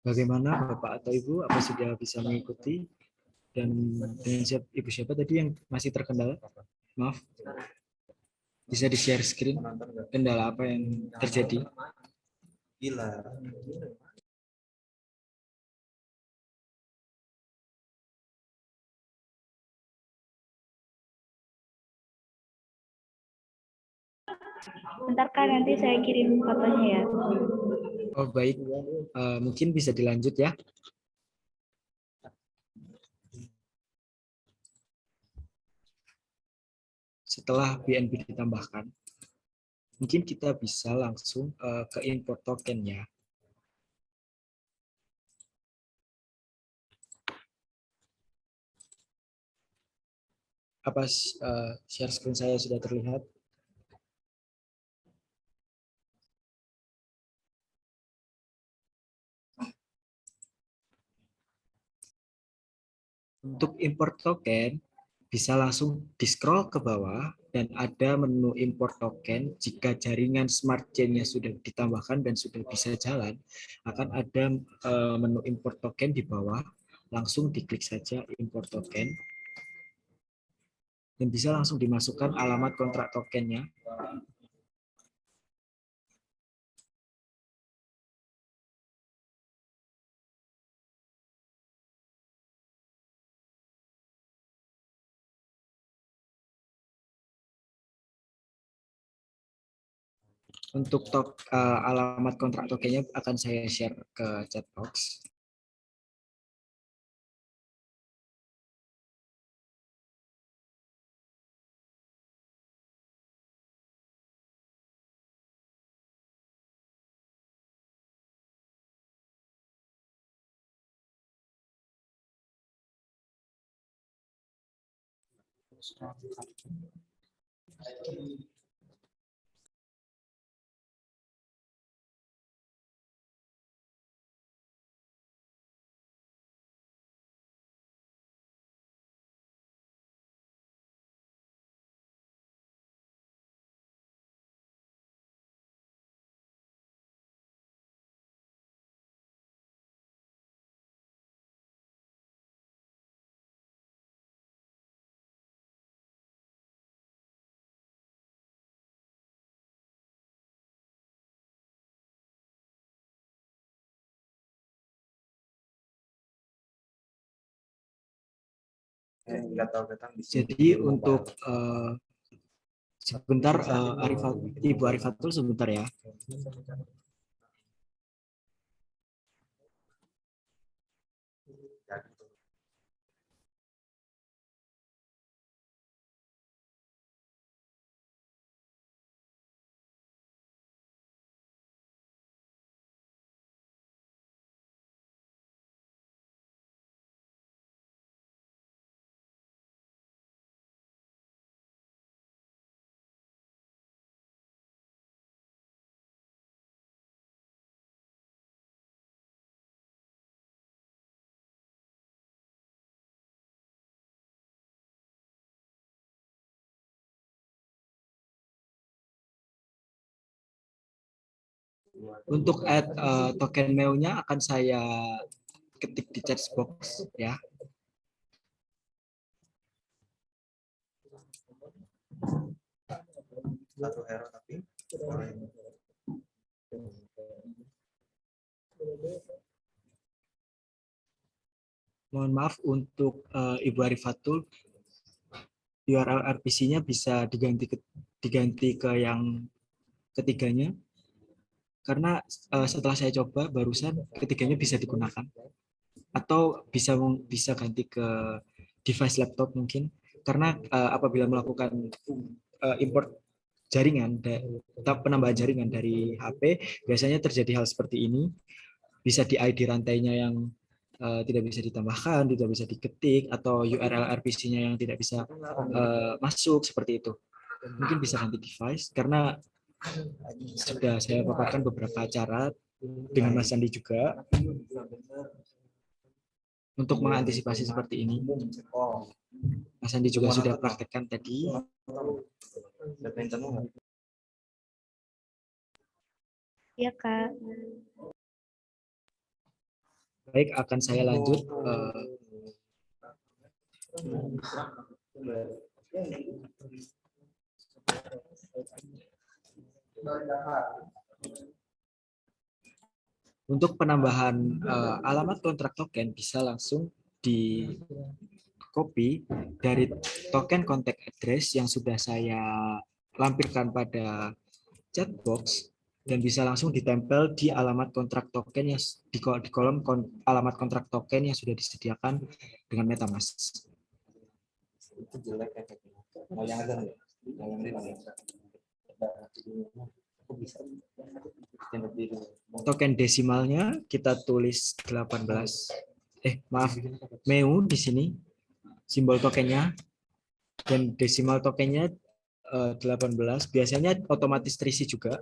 Bagaimana Bapak atau Ibu? Apa sudah bisa mengikuti? Dan dengan Ibu siapa tadi yang masih terkendala? Maaf, bisa di-share screen kendala apa yang terjadi? Gila. Bentar Kak, nanti saya kirim fotonya ya. Oh baik, mungkin bisa dilanjut ya. Setelah BNB ditambahkan, mungkin kita bisa langsung ke import token ya. Apa share screen saya sudah terlihat? Untuk import token, bisa langsung di-scroll ke bawah dan ada menu import token. Jika jaringan smart chain-nya sudah ditambahkan dan sudah bisa jalan, akan ada menu import token di bawah. Langsung diklik saja import token. Dan bisa langsung dimasukkan alamat kontrak tokennya. Untuk alamat kontrak tokennya akan saya share ke chat box. Jadi untuk sebentar, Ibu Arifatul sebentar ya. Untuk add token MEO-nya akan saya ketik di chat box ya. Satu error tapi Mohon maaf untuk Ibu Arifatul, URL RPC-nya bisa diganti ke yang ketiganya, karena setelah saya coba barusan ketiganya bisa digunakan, atau bisa ganti ke device laptop mungkin, karena apabila melakukan import jaringan, penambahan jaringan dari HP, biasanya terjadi hal seperti ini. Bisa di ID rantainya yang tidak bisa ditambahkan, tidak bisa diketik, atau URL RPC-nya yang tidak bisa masuk, seperti itu. Mungkin bisa ganti device, karena sudah saya paparkan beberapa cara dengan Mas Andi juga untuk mengantisipasi seperti ini. Mas Andi juga sudah praktekkan tadi. Iya Kak. Baik, akan saya lanjut. Untuk penambahan alamat kontrak token bisa langsung di copy dari token contact address yang sudah saya lampirkan pada chatbox dan bisa langsung ditempel di alamat kontrak token yang di kolom alamat kontrak token yang sudah disediakan dengan MetaMask. Itu jelek efeknya. Mau yang ada nggak? Yang ini nggak? Aku bisa. Yang lebih Token desimalnya kita tulis 18. Maaf, meu di sini simbol tokennya dan desimal tokennya 18. Biasanya otomatis terisi juga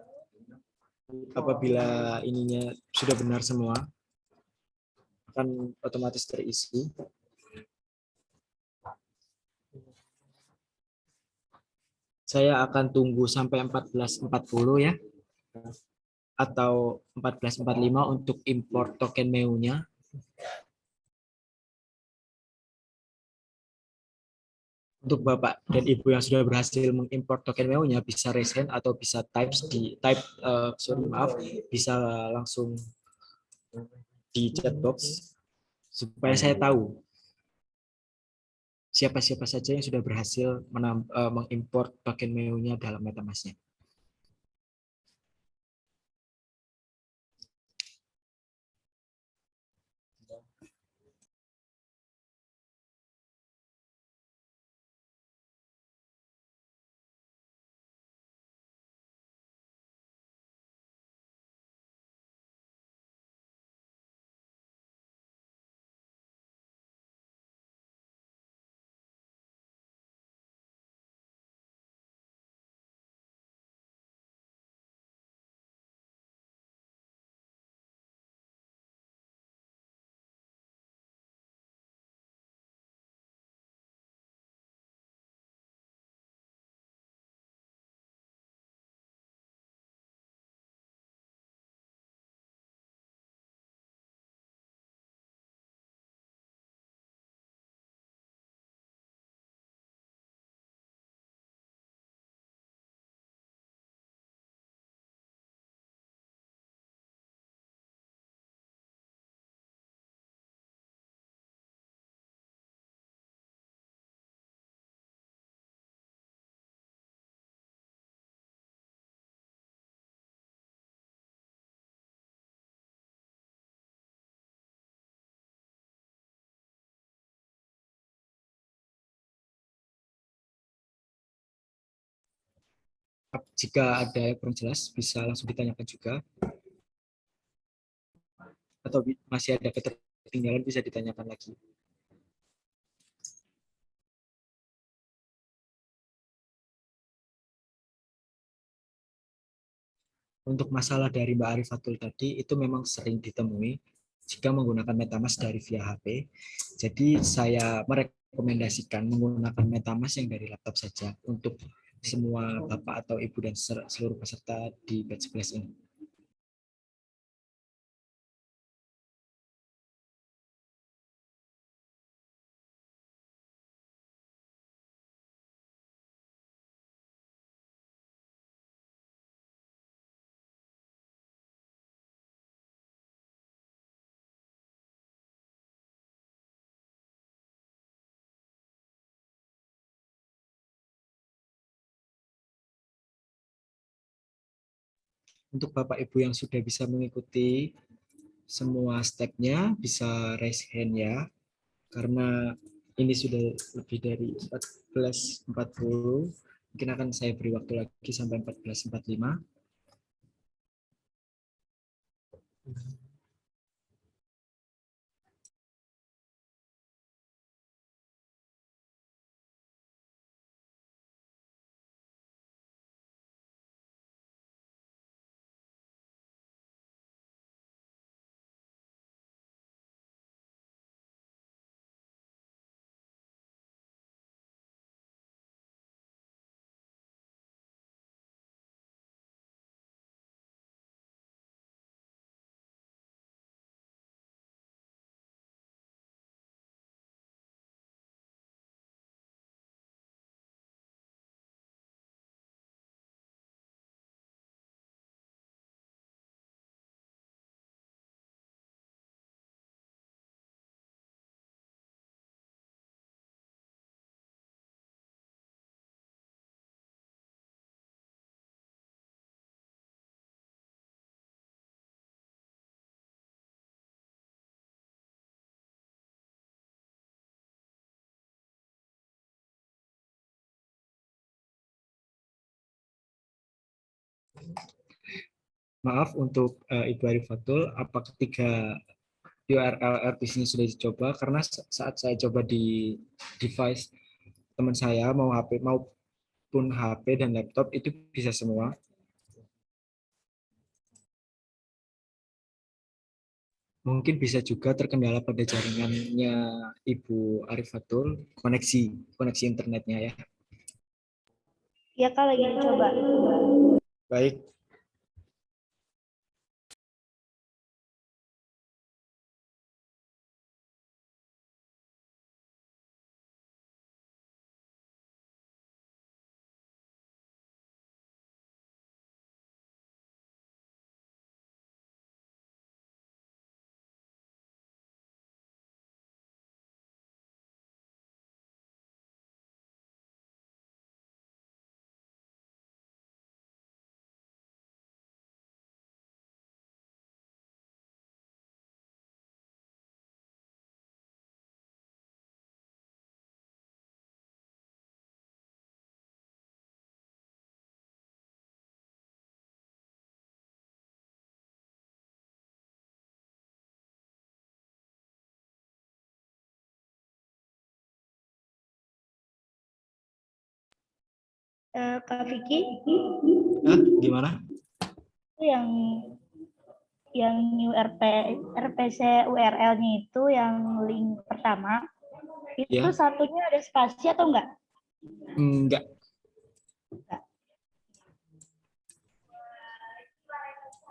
apabila ininya sudah benar semua akan otomatis terisi. Saya akan tunggu sampai 14.40 ya atau 14.45 untuk import token meu-nya. Untuk Bapak dan Ibu yang sudah berhasil mengimport token meu-nya bisa raise hand atau bisa bisa langsung di chat box supaya saya tahu siapa-siapa saja yang sudah berhasil mengimport token meu-nya dalam MetaMask-nya. Jika ada yang kurang jelas bisa langsung ditanyakan juga atau masih ada ketertinggalan bisa ditanyakan lagi. Untuk masalah dari Mbak Arifatul tadi itu memang sering ditemui jika menggunakan MetaMask dari via HP. Jadi saya merekomendasikan menggunakan MetaMask yang dari laptop saja untuk semua Bapak atau Ibu dan seluruh peserta di batch class ini. Untuk Bapak Ibu yang sudah bisa mengikuti semua step-nya bisa raise hand ya. Karena ini sudah lebih dari 14.40, mungkin akan saya beri waktu lagi sampai 14.45. Maaf untuk Ibu Arifatul, apa ketika URL RPC-nya sudah dicoba? Karena saat saya coba di device teman saya, mau HP maupun HP dan laptop itu bisa semua. Mungkin bisa juga terkendala pada jaringannya Ibu Arifatul, koneksi internetnya ya. Ya Kak, lagi dicoba. Baik, Kak Vicky, gimana? itu yang RPC URL-nya itu yang link pertama, itu Ya, satunya ada spasi atau enggak? enggak.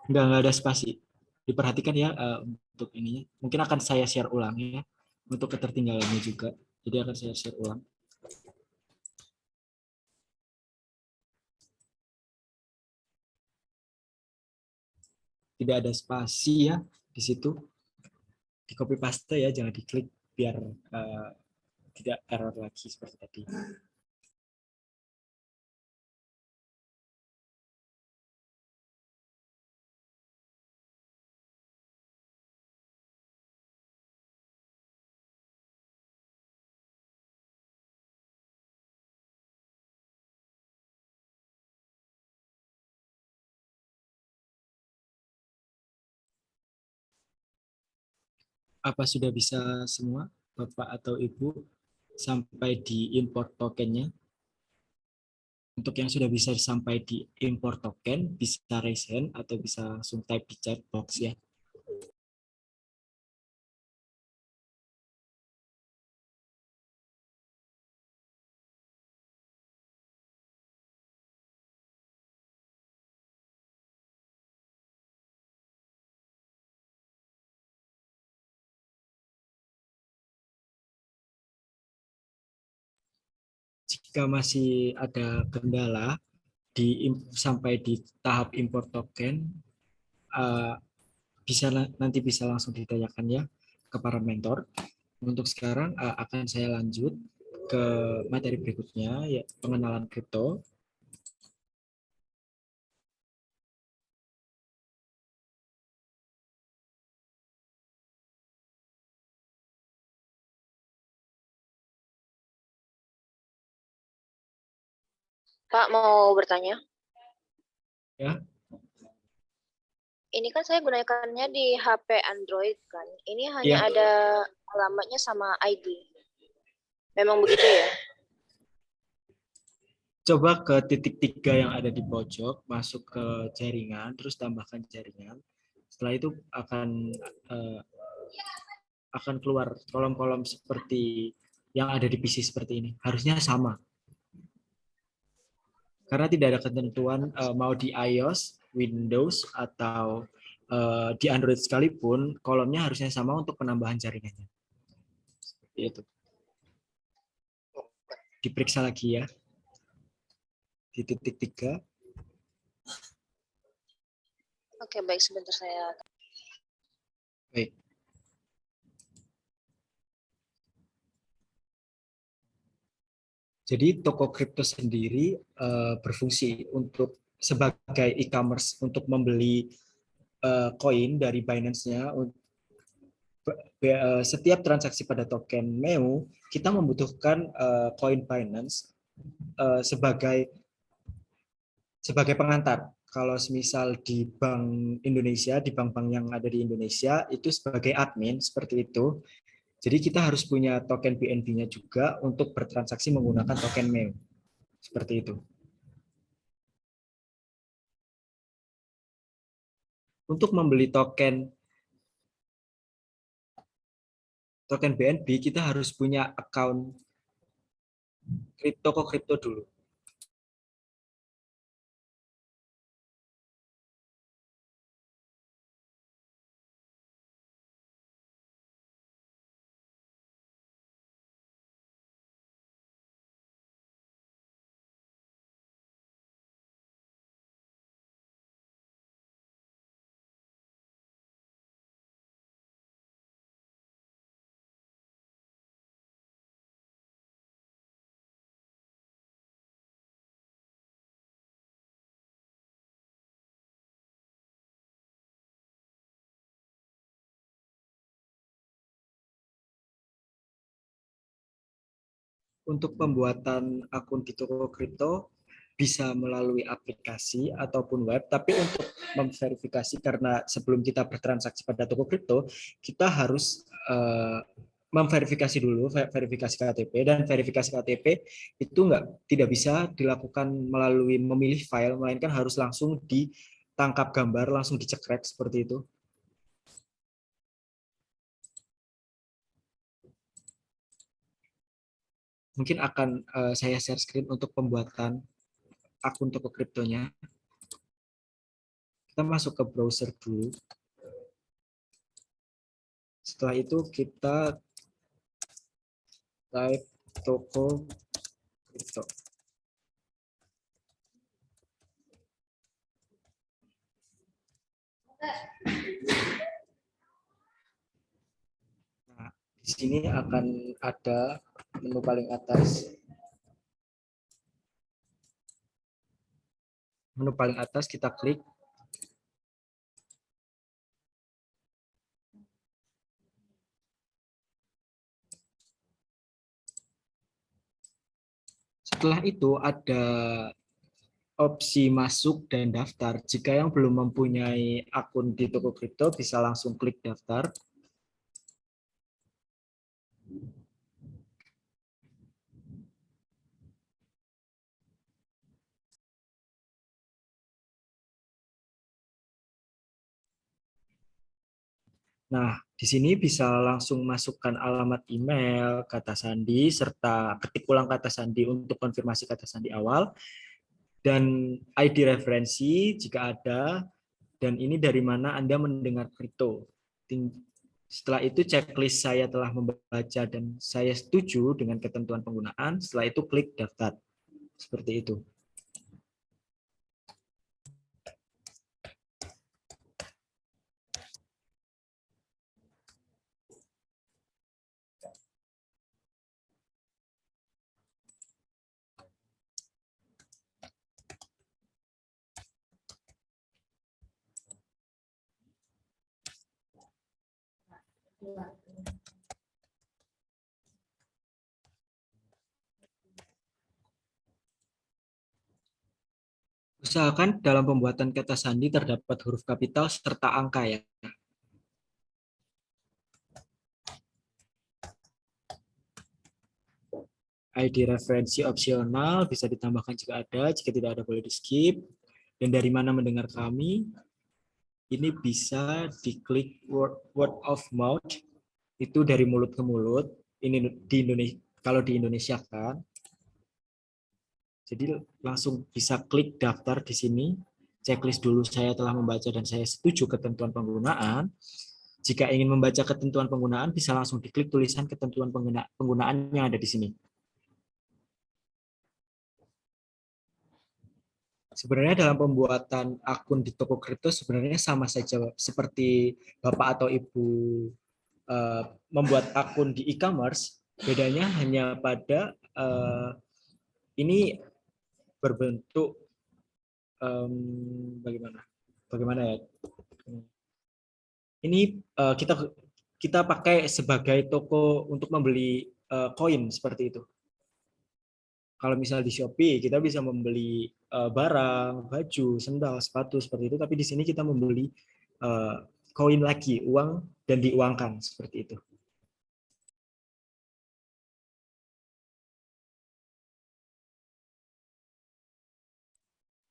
Enggak ada spasi. Diperhatikan ya untuk ininya. Mungkin akan saya share ulang ya untuk ketertinggalannya juga. Jadi akan saya share ulang. Tidak ada spasi ya di situ. Di copy paste ya, jangan diklik biar tidak error lagi seperti tadi. Apa sudah bisa semua Bapak atau Ibu sampai di import tokennya? Untuk yang sudah bisa sampai di import token, bisa raise hand atau bisa langsung type di chat box ya. Jika masih ada kendala sampai di tahap import token, uh, nanti bisa langsung ditanyakan ya ke para mentor. Untuk sekarang akan saya lanjut ke materi berikutnya, ya pengenalan kripto. Pak, mau bertanya. Ya, Ini kan saya gunakannya di HP Android kan. Ini hanya iya. ada alamatnya sama ID. Memang begitu ya? Coba ke titik 3 yang ada di pojok, masuk ke jaringan, terus tambahkan jaringan. Setelah itu akan keluar kolom-kolom seperti yang ada di PC seperti ini. Harusnya sama. Karena tidak ada ketentuan mau di iOS, Windows, atau di Android sekalipun, kolomnya harusnya sama untuk penambahan jaringannya. Itu. Diperiksa lagi ya. Di titik 3. Oke, baik. Sebentar saya. Baik. Jadi toko kripto sendiri berfungsi untuk sebagai e-commerce untuk membeli koin dari Binance-nya. Setiap transaksi pada token MEO, kita membutuhkan koin Binance sebagai pengantar. kalau semisal di Bank Indonesia, di bank-bank yang ada di Indonesia, itu sebagai admin, seperti itu. Jadi kita harus punya token BNB-nya juga untuk bertransaksi menggunakan token MEO. Seperti itu. Untuk membeli token BNB, kita harus punya account toko kripto dulu. Untuk pembuatan akun di toko kripto bisa melalui aplikasi ataupun web, tapi untuk memverifikasi, karena sebelum kita bertransaksi pada toko kripto, kita harus memverifikasi dulu, verifikasi KTP, dan verifikasi KTP itu tidak bisa dilakukan melalui memilih file, melainkan harus langsung ditangkap gambar, langsung dicekrek seperti itu. Mungkin akan saya share screen untuk pembuatan akun toko kriptonya. Kita masuk ke browser dulu. Setelah itu kita type toko kripto. Nah, di sini akan ada menu paling atas. Menu paling atas kita klik. Setelah itu ada opsi masuk dan daftar. Jika yang belum mempunyai akun di toko kripto bisa langsung klik daftar. Nah, di sini bisa langsung masukkan alamat email, kata sandi, serta ketik ulang kata sandi untuk konfirmasi kata sandi awal, dan ID referensi jika ada, dan ini dari mana Anda mendengar kripto. Setelah itu checklist saya telah membaca dan saya setuju dengan ketentuan penggunaan, setelah itu klik daftar. Seperti itu. Usahakan dalam pembuatan kata sandi terdapat huruf kapital serta angka ya. ID referensi opsional bisa ditambahkan jika ada, jika tidak ada boleh di skip. Dan dari mana mendengar kami, ini bisa diklik word of mouth, itu dari mulut ke mulut. Ini di Indonesia, kalau di Indonesia kan. Jadi langsung bisa klik daftar di sini. Checklist dulu saya telah membaca dan saya setuju ketentuan penggunaan. Jika ingin membaca ketentuan penggunaan bisa langsung diklik tulisan ketentuan penggunaan yang ada di sini. Sebenarnya dalam pembuatan akun di toko kripto sebenarnya sama saja seperti Bapak atau Ibu membuat akun di e-commerce, bedanya hanya pada ini berbentuk bagaimana ya? Ini kita pakai sebagai toko untuk membeli koin seperti itu. Kalau misal di Shopee kita bisa membeli barang, baju, sendal, sepatu seperti itu. Tapi di sini kita membeli koin lagi, uang dan diuangkan seperti itu.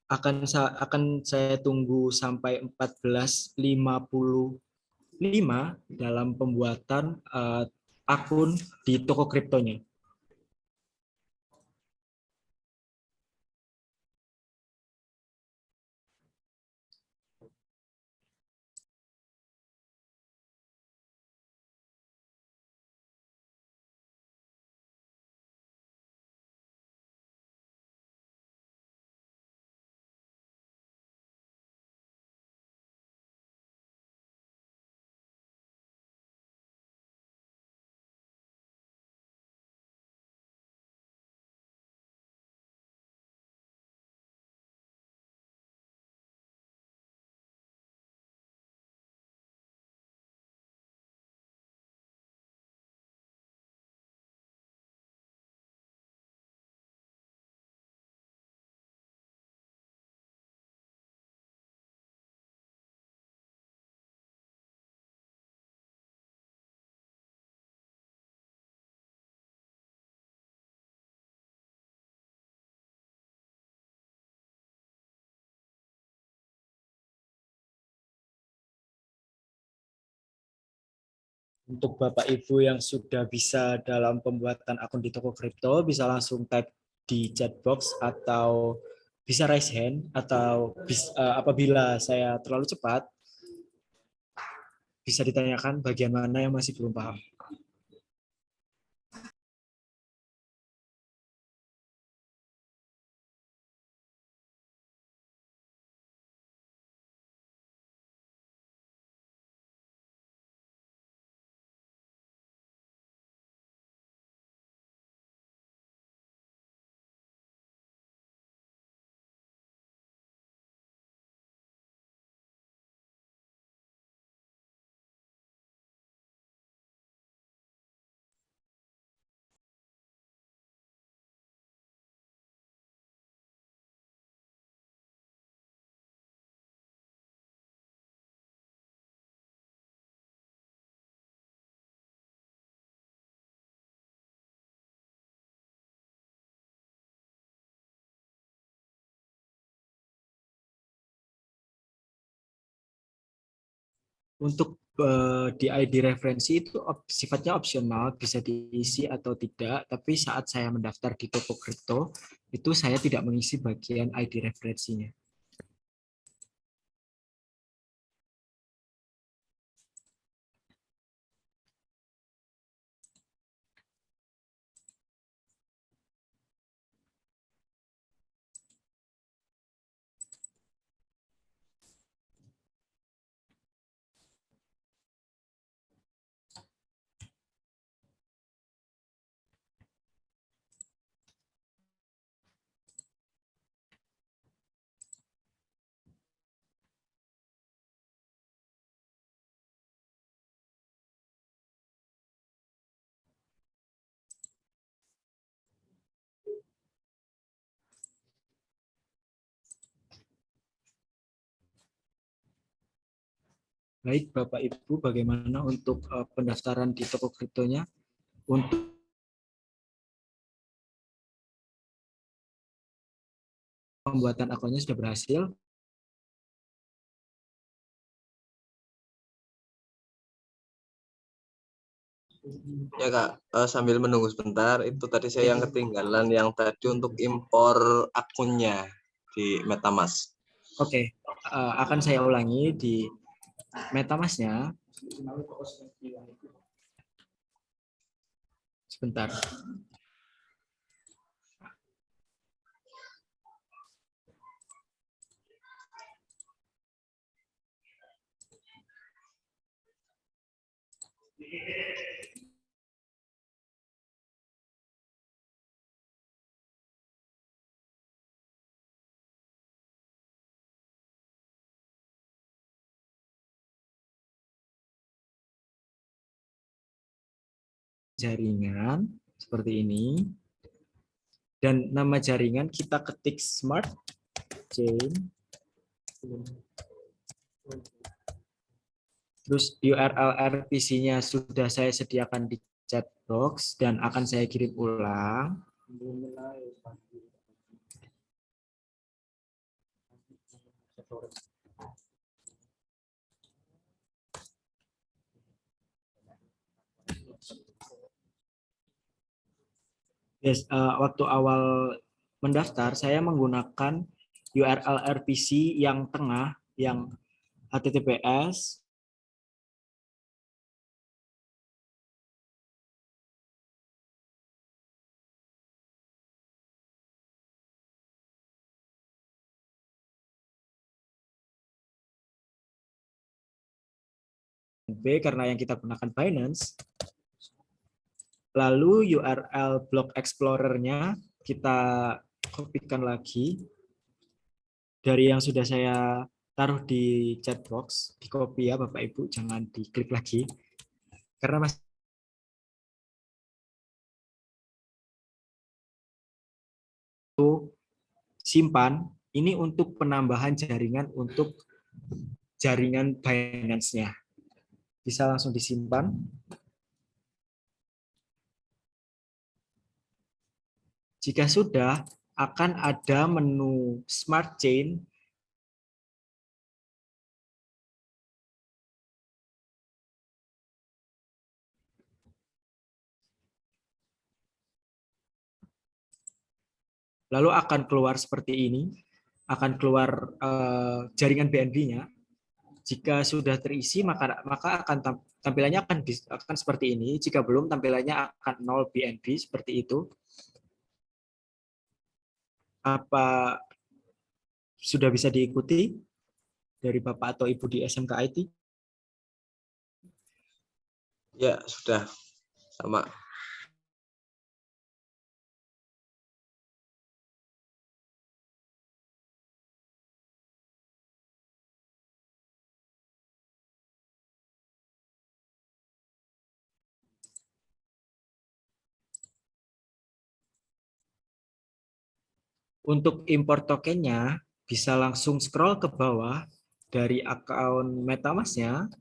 Akan saya tunggu sampai 14.55 dalam pembuatan akun di toko kriptonya. Untuk Bapak Ibu yang sudah bisa dalam pembuatan akun di toko kripto, bisa langsung type di chat box atau bisa raise hand, atau apabila saya terlalu cepat, bisa ditanyakan bagian mana yang masih belum paham. Untuk di ID referensi itu sifatnya opsional, bisa diisi atau tidak, tapi saat saya mendaftar di toko kripto, itu saya tidak mengisi bagian ID referensinya. Baik, Bapak Ibu, bagaimana untuk pendaftaran di toko kriptonya? Untuk pembuatan akunnya sudah berhasil. Ya Kak, sambil menunggu sebentar, itu tadi saya yang ketinggalan yang tadi untuk impor akunnya di MetaMask. Oke, akan saya ulangi di MetaMask-nya. Sebentar. Jaringan seperti ini, dan nama jaringan kita ketik smart chain. Terus URL RPC-nya sudah saya sediakan di chat box dan akan saya kirim ulang. Yes, waktu awal mendaftar saya menggunakan URL RPC yang tengah, yang HTTPS B karena yang kita gunakan Binance. Lalu URL block explorer-nya kita kopikan lagi dari yang sudah saya taruh di chat box, di copy ya Bapak Ibu, jangan diklik lagi. Karena masih simpan, ini untuk penambahan jaringan untuk jaringan Binance-nya. Bisa langsung disimpan. Jika sudah, akan ada menu Smart Chain. Lalu akan keluar seperti ini. Akan keluar jaringan BNB-nya. Jika sudah terisi, maka akan tampilannya akan seperti ini. Jika belum, tampilannya akan 0 BNB, seperti itu. Apa sudah bisa diikuti dari Bapak atau Ibu di SMK IT? Ya, sudah sama. Untuk import tokennya, bisa langsung scroll ke bawah dari akun MetaMask-nya,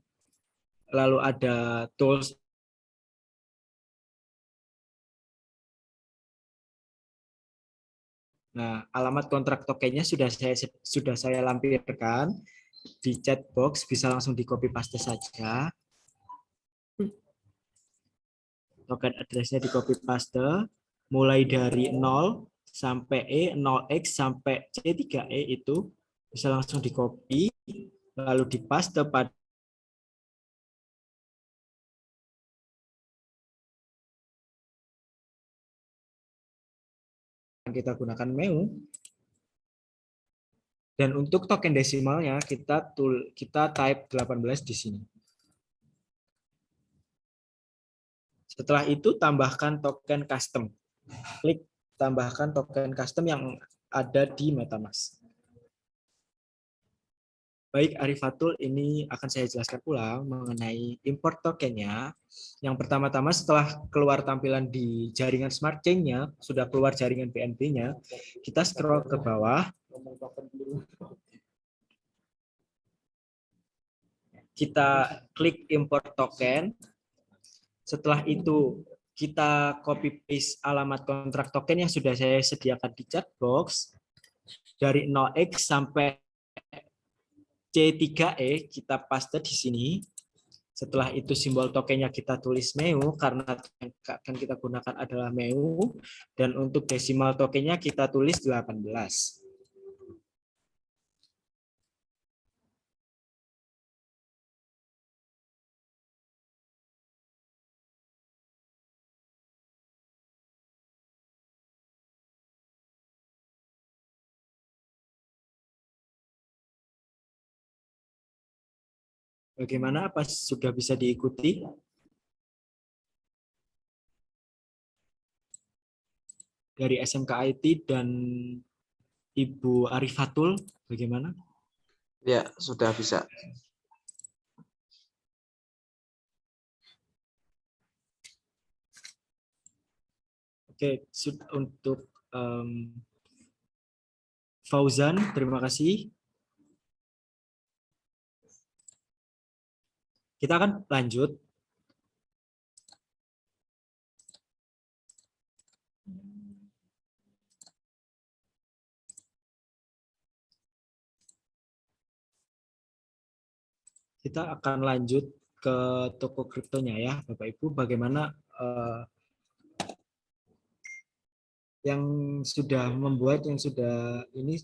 lalu ada tools. Nah, alamat kontrak tokennya sudah saya lampirkan di chat box, bisa langsung di copy paste saja. Token address-nya di copy paste, mulai dari 0 sampai E, 0x sampai C3E itu bisa langsung di copy, lalu di paste pada kita gunakan MEU. Dan untuk token desimalnya kita type 18 di sini. Setelah itu tambahkan token custom. Klik tambahkan token custom yang ada di MetaMask. Baik, Arifatul, ini akan saya jelaskan ulang mengenai import tokennya. Yang pertama-tama setelah keluar tampilan di jaringan Smart Chain-nya, sudah keluar jaringan BNB-nya, kita scroll ke bawah. Kita klik import token. Setelah itu kita copy paste alamat kontrak token yang sudah saya sediakan di chat box. Dari 0x sampai C3E kita paste di sini. Setelah itu simbol tokennya kita tulis MEU karena yang akan kita gunakan adalah MEU, dan untuk desimal tokennya kita tulis 18. Bagaimana? Apa sudah bisa diikuti? Dari SMK IT dan Ibu Arifatul, bagaimana? Ya, sudah bisa. Oke, untuk Fauzan, terima kasih. Kita akan lanjut. Kita akan lanjut ke toko kriptonya ya, Bapak Ibu. Bagaimana yang sudah membuat, yang sudah ini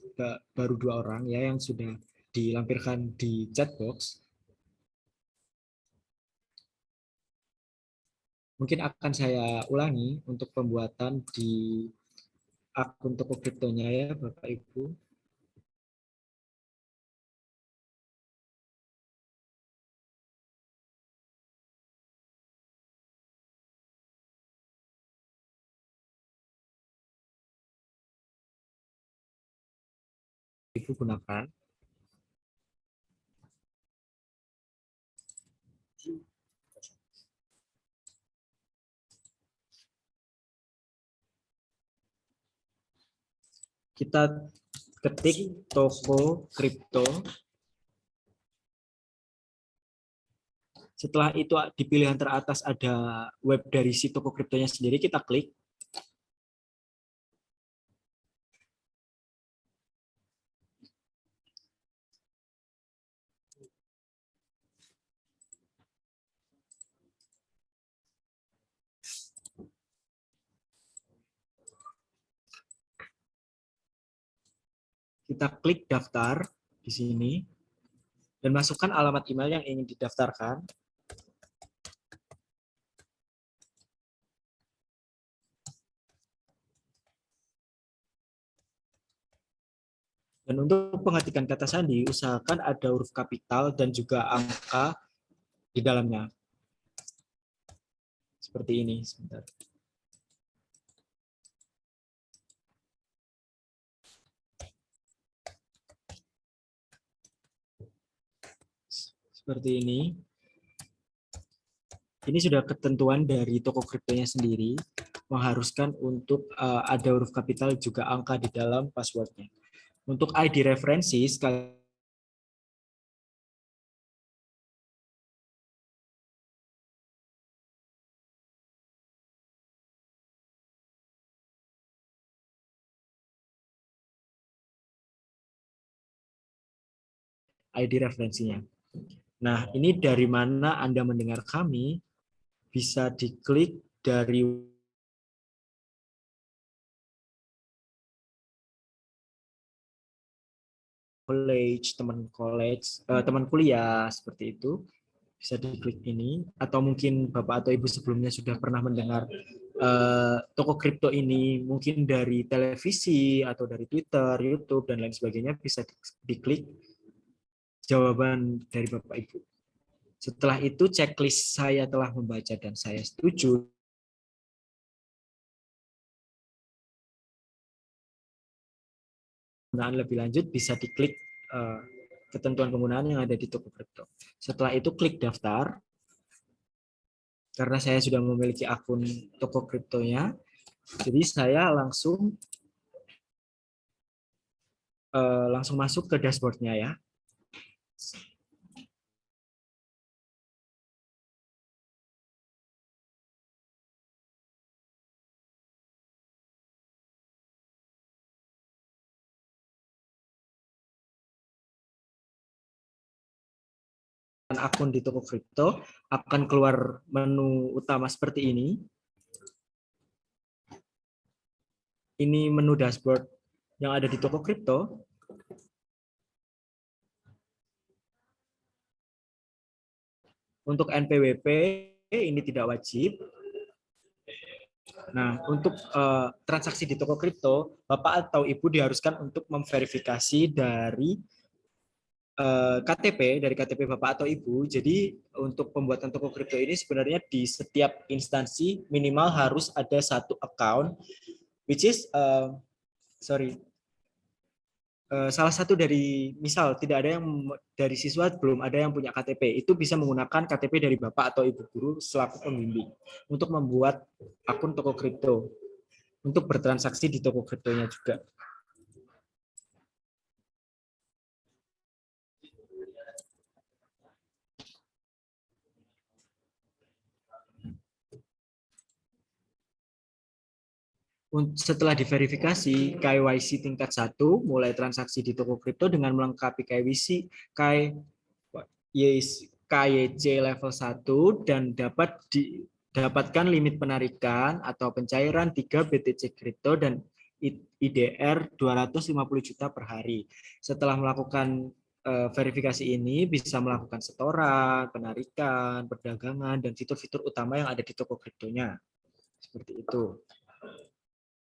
baru 2 orang ya, yang sudah dilampirkan di chat box. Mungkin akan saya ulangi untuk pembuatan di akun toko kriptonya ya, Bapak Ibu. Ibu gunakan. Kita ketik toko kripto. Setelah itu di pilihan teratas ada web dari si toko kriptonya sendiri, kita klik. Kita klik daftar di sini dan masukkan alamat email yang ingin didaftarkan. Dan untuk pengetikan kata sandi, usahakan ada huruf kapital dan juga angka di dalamnya. Seperti ini, sebentar. Seperti ini. Ini sudah ketentuan dari toko kriptonya sendiri, mengharuskan untuk ada huruf kapital juga angka di dalam passwordnya. Untuk ID referensi, sekali ID referensinya. Nah, ini dari mana Anda mendengar kami, bisa diklik dari teman kuliah seperti itu, bisa diklik ini, atau mungkin Bapak atau Ibu sebelumnya sudah pernah mendengar toko kripto ini mungkin dari televisi atau dari Twitter, YouTube dan lain sebagainya, bisa diklik jawaban dari Bapak Ibu. Setelah itu checklist saya telah membaca dan saya setuju. Penggunaan lebih lanjut bisa diklik ketentuan penggunaan yang ada di toko kripto. Setelah itu klik daftar. Karena saya sudah memiliki akun toko kriptonya, jadi saya langsung masuk ke dashboardnya ya. Akun di toko kripto akan keluar menu utama seperti ini. Ini menu dashboard yang ada di toko kripto. Untuk NPWP ini tidak wajib. Nah, untuk transaksi di toko kripto, Bapak atau Ibu diharuskan untuk memverifikasi dari KTP, dari KTP Bapak atau Ibu. Jadi untuk pembuatan toko kripto ini sebenarnya di setiap instansi minimal harus ada satu account, which is salah satu dari, misal tidak ada yang dari siswa belum ada yang punya KTP, itu bisa menggunakan KTP dari Bapak atau Ibu guru selaku pembimbing untuk membuat akun toko kripto, untuk bertransaksi di toko kriptonya juga. Setelah diverifikasi KYC tingkat 1 mulai transaksi di toko kripto dengan melengkapi KYC level 1 dan dapat didapatkan limit penarikan atau pencairan 3 BTC kripto dan IDR 250 juta per hari. Setelah melakukan verifikasi ini bisa melakukan setoran, penarikan, perdagangan, dan fitur-fitur utama yang ada di toko kriptonya. Seperti itu.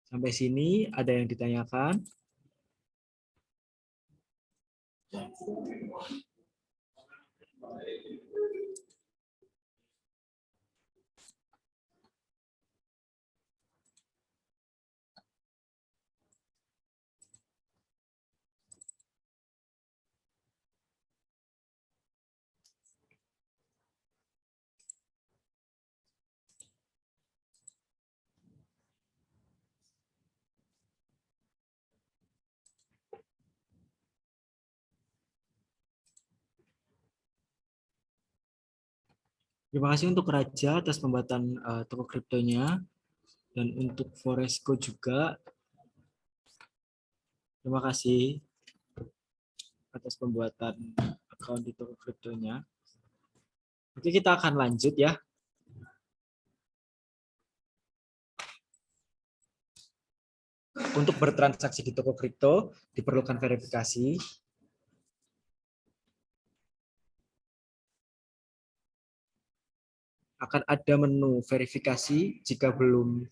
Sampai sini ada yang ditanyakan? Terima kasih untuk Raja atas pembuatan toko kriptonya, dan untuk Foresco juga. Terima kasih atas pembuatan akun di toko kriptonya. Oke, kita akan lanjut ya. Untuk bertransaksi di toko kripto diperlukan verifikasi. Akan ada menu verifikasi jika belum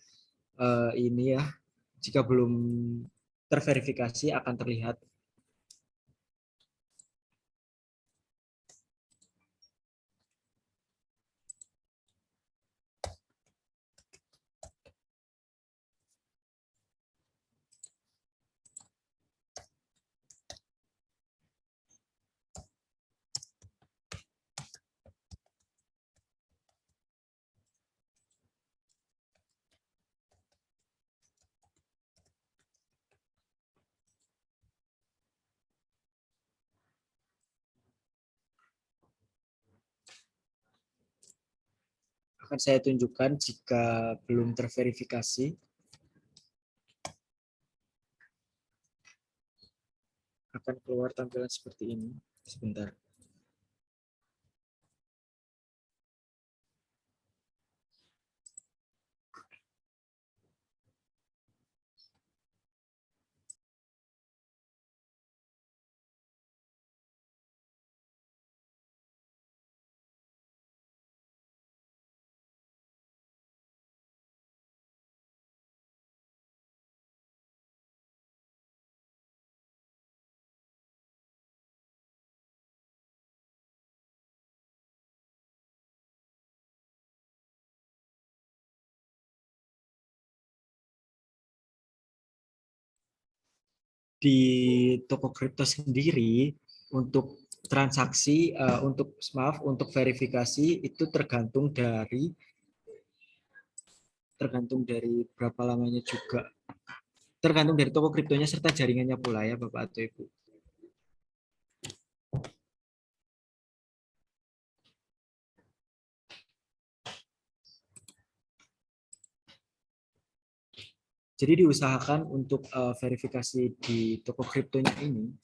jika belum terverifikasi akan terlihat. Akan saya tunjukkan jika belum terverifikasi. Akan keluar tampilan seperti ini. Sebentar. Di toko kripto sendiri untuk transaksi untuk verifikasi itu tergantung dari berapa lamanya juga. Tergantung dari toko kriptonya serta jaringannya pula ya Bapak atau Ibu. Jadi diusahakan untuk verifikasi di toko kriptonya ini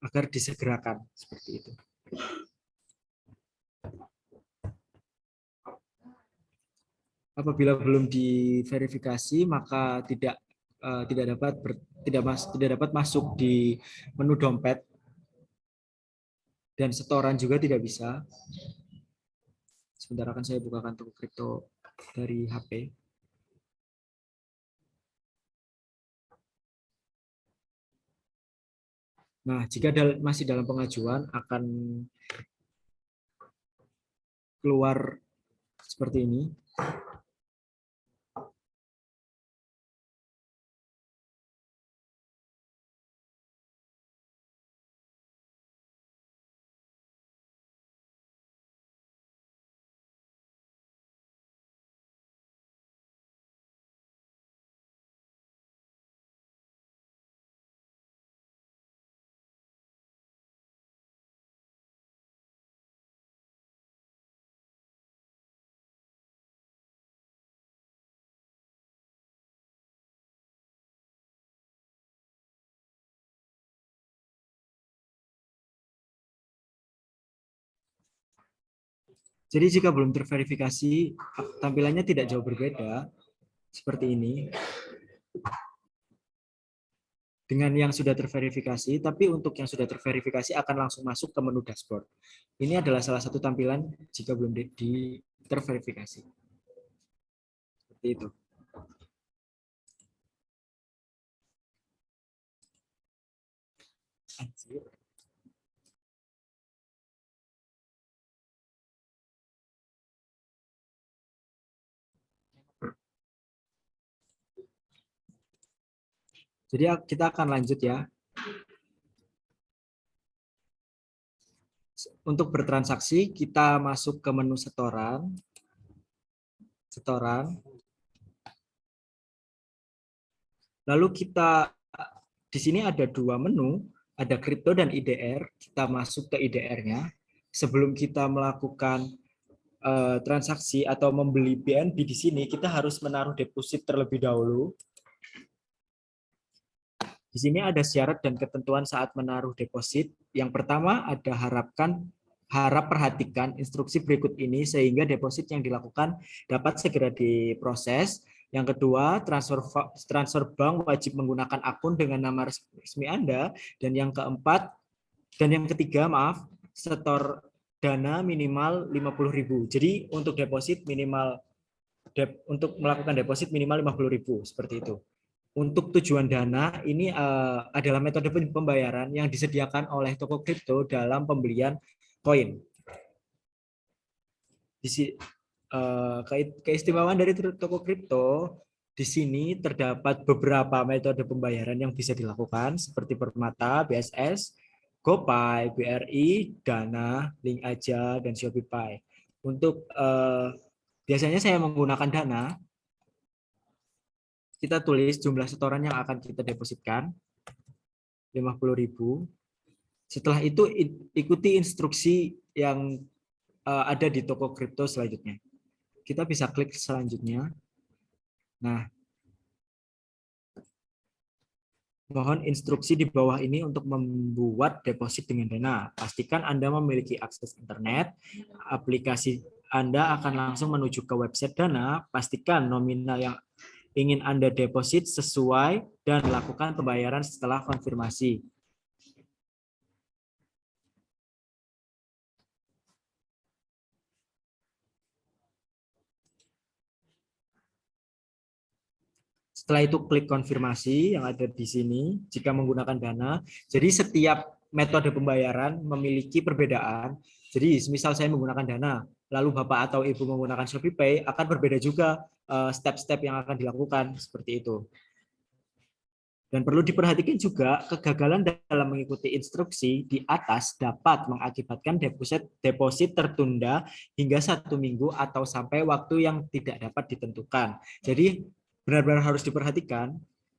agar disegerakan seperti itu. Apabila belum diverifikasi maka tidak dapat masuk di menu dompet dan setoran juga tidak bisa. Sebentar akan saya bukakan toko kripto dari HP. Nah, jika masih dalam pengajuan akan keluar seperti ini. Jadi jika belum terverifikasi, tampilannya tidak jauh berbeda seperti ini dengan yang sudah terverifikasi, tapi untuk yang sudah terverifikasi akan langsung masuk ke menu dashboard. Ini adalah salah satu tampilan jika belum terverifikasi. Seperti itu. Anjir. Jadi kita akan lanjut ya. Untuk bertransaksi, kita masuk ke menu setoran. Lalu kita di sini ada dua menu, ada kripto dan IDR. Kita masuk ke IDR-nya. Sebelum kita melakukan transaksi atau membeli BNB di sini, kita harus menaruh deposit terlebih dahulu. Di sini ada syarat dan ketentuan saat menaruh deposit. Yang pertama ada harap perhatikan instruksi berikut ini sehingga deposit yang dilakukan dapat segera diproses. Yang kedua, transfer bank wajib menggunakan akun dengan nama resmi Anda. Dan yang ketiga, setor dana minimal 50.000. Jadi untuk deposit minimal untuk melakukan deposit minimal 50.000 seperti itu. Untuk tujuan dana ini adalah metode pembayaran yang disediakan oleh toko kripto dalam pembelian koin. Keistimewaan dari toko kripto di sini terdapat beberapa metode pembayaran yang bisa dilakukan seperti Permata, BSS, GoPay, BRI, Dana, Link Aja, dan Shopee. Untuk biasanya saya menggunakan Dana. Kita tulis jumlah setoran yang akan kita depositkan, 50.000. Setelah itu ikuti instruksi yang ada di toko kripto selanjutnya. Kita bisa klik selanjutnya. Nah, mohon instruksi di bawah ini untuk membuat deposit dengan Dana. Pastikan Anda memiliki akses internet, aplikasi Anda akan langsung menuju ke website Dana, pastikan nominal yang ingin Anda deposit sesuai dan lakukan pembayaran setelah konfirmasi. Setelah itu klik konfirmasi yang ada di sini jika menggunakan Dana. Jadi setiap metode pembayaran memiliki perbedaan. Jadi misal saya menggunakan Dana, lalu Bapak atau Ibu menggunakan ShopeePay akan berbeda juga step-step yang akan dilakukan seperti itu. Dan perlu diperhatikan juga, kegagalan dalam mengikuti instruksi di atas dapat mengakibatkan deposit tertunda hingga 1 minggu atau sampai waktu yang tidak dapat ditentukan. Jadi benar-benar harus diperhatikan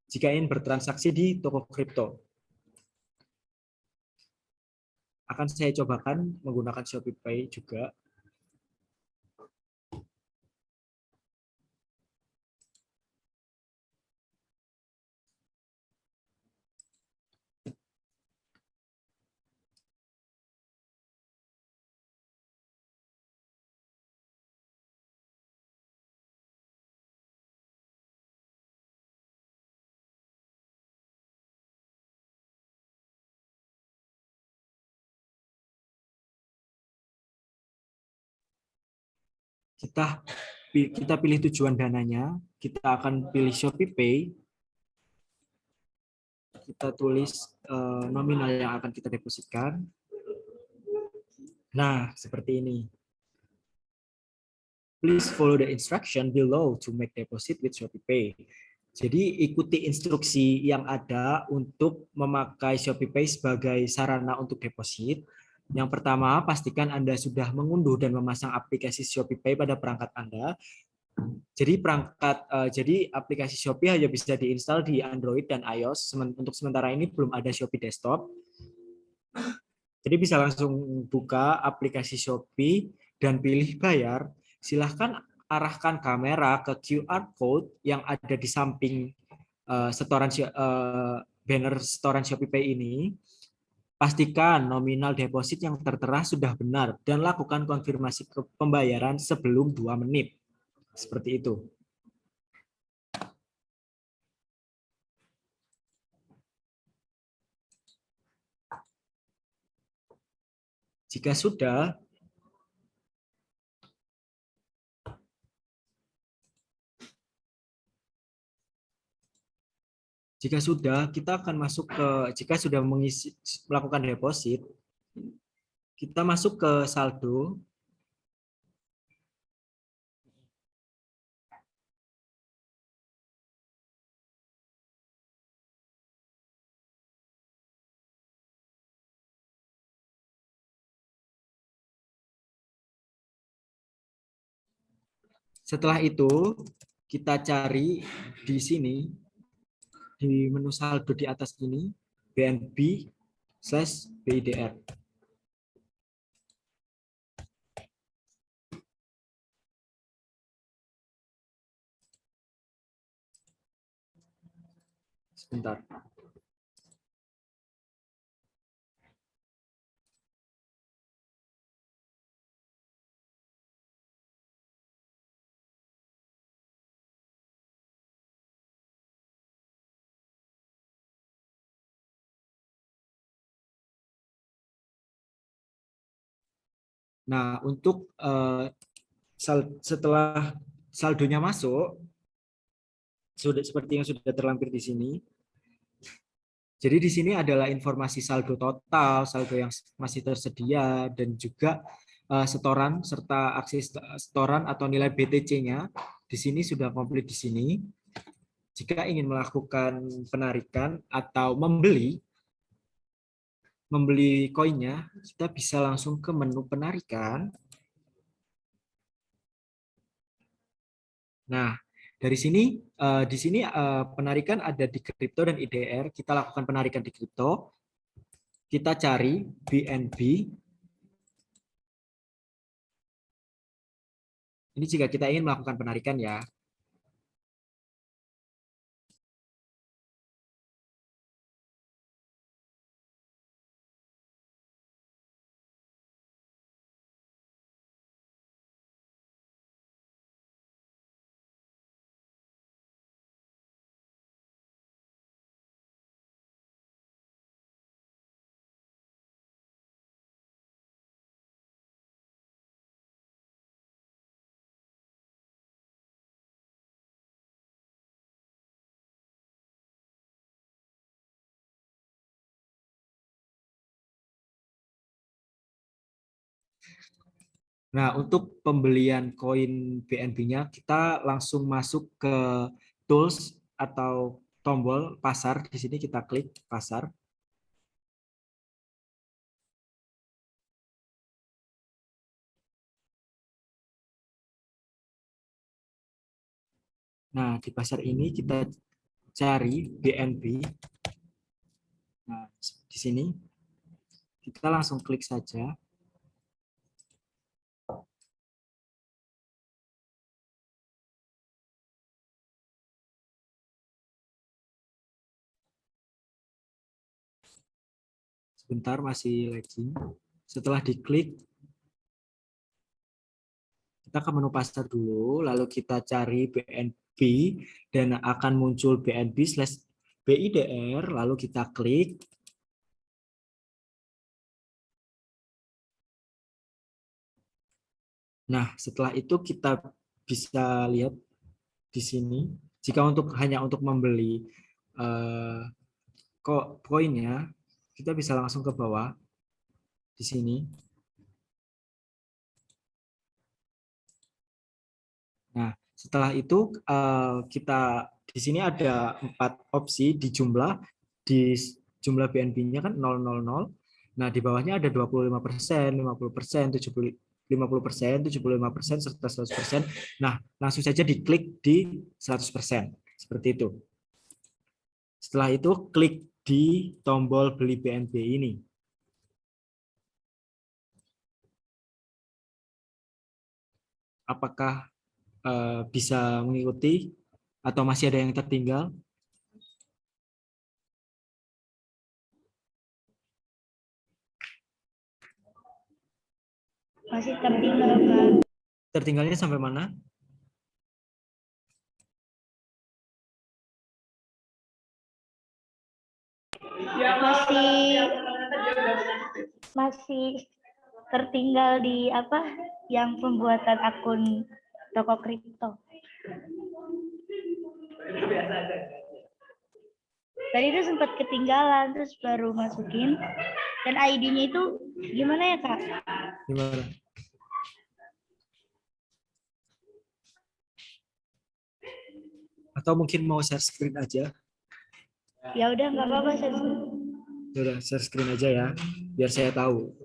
jika ingin bertransaksi di toko kripto. Akan saya cobakan menggunakan ShopeePay juga. Kita pilih tujuan dananya, kita akan pilih ShopeePay, kita tulis nominal yang akan kita depositkan. Nah, seperti ini. Please follow the instruction below to make deposit with ShopeePay. Jadi ikuti instruksi yang ada untuk memakai ShopeePay sebagai sarana untuk deposit. Yang pertama, pastikan Anda sudah mengunduh dan memasang aplikasi ShopeePay pada perangkat Anda. Jadi aplikasi Shopee hanya bisa diinstal di Android dan iOS. Untuk sementara ini belum ada Shopee Desktop. Jadi bisa langsung buka aplikasi Shopee dan pilih bayar. Silahkan arahkan kamera ke QR code yang ada di samping banner setoran ShopeePay ini. pastikan nominal deposit yang tertera sudah benar dan lakukan konfirmasi ke pembayaran sebelum 2 menit. Seperti itu. Jika sudah, kita akan masuk ke, jika sudah melakukan deposit, kita masuk ke saldo. Setelah itu, kita cari di sini, di menu saldo di atas ini, BNB/BIDR. Sebentar. Nah, untuk setelah saldonya masuk, sudah seperti yang sudah terlampir di sini. Jadi di sini adalah informasi saldo total, saldo yang masih tersedia, dan juga setoran serta aksi setoran atau nilai BTC-nya. Di sini sudah komplit di sini. Jika ingin melakukan penarikan atau membeli koinnya, kita bisa langsung ke menu penarikan. Nah, dari sini, di sini penarikan ada di kripto dan IDR. Kita lakukan penarikan di kripto. Kita cari BNB. Ini jika kita ingin melakukan penarikan ya. Nah, untuk pembelian koin BNB-nya, kita langsung masuk ke tools atau tombol pasar. Di sini kita klik pasar. Nah, di pasar ini kita cari BNB. Nah, di sini kita langsung klik saja. Sebentar, masih lagging. Setelah diklik, kita ke menu pasar dulu, lalu kita cari BNB, dan akan muncul BNB/BIDR, lalu kita klik. Nah, setelah itu kita bisa lihat di sini, jika hanya untuk membeli koinnya, kita bisa langsung ke bawah di sini. Nah, setelah itu kita di sini ada 4 opsi di jumlah BNB-nya kan 000. Nah, di bawahnya ada 25%, 50%, 50%, 75%, serta 100%. Nah, langsung saja diklik di 100%. Seperti itu. Setelah itu, klik di tombol beli BNB ini. Apakah bisa mengikuti atau masih ada yang tertinggal? Masih tertinggal, Kak. Tertinggalnya sampai mana? Masih tertinggal di apa? Yang pembuatan akun toko kripto. Tadi itu sempat ketinggalan, terus baru masukin. Dan ID-nya itu gimana ya, Kak? Gimana? Atau mungkin mau share screen aja? Ya udah, nggak apa-apa. Udah, share screen aja ya, biar saya tahu.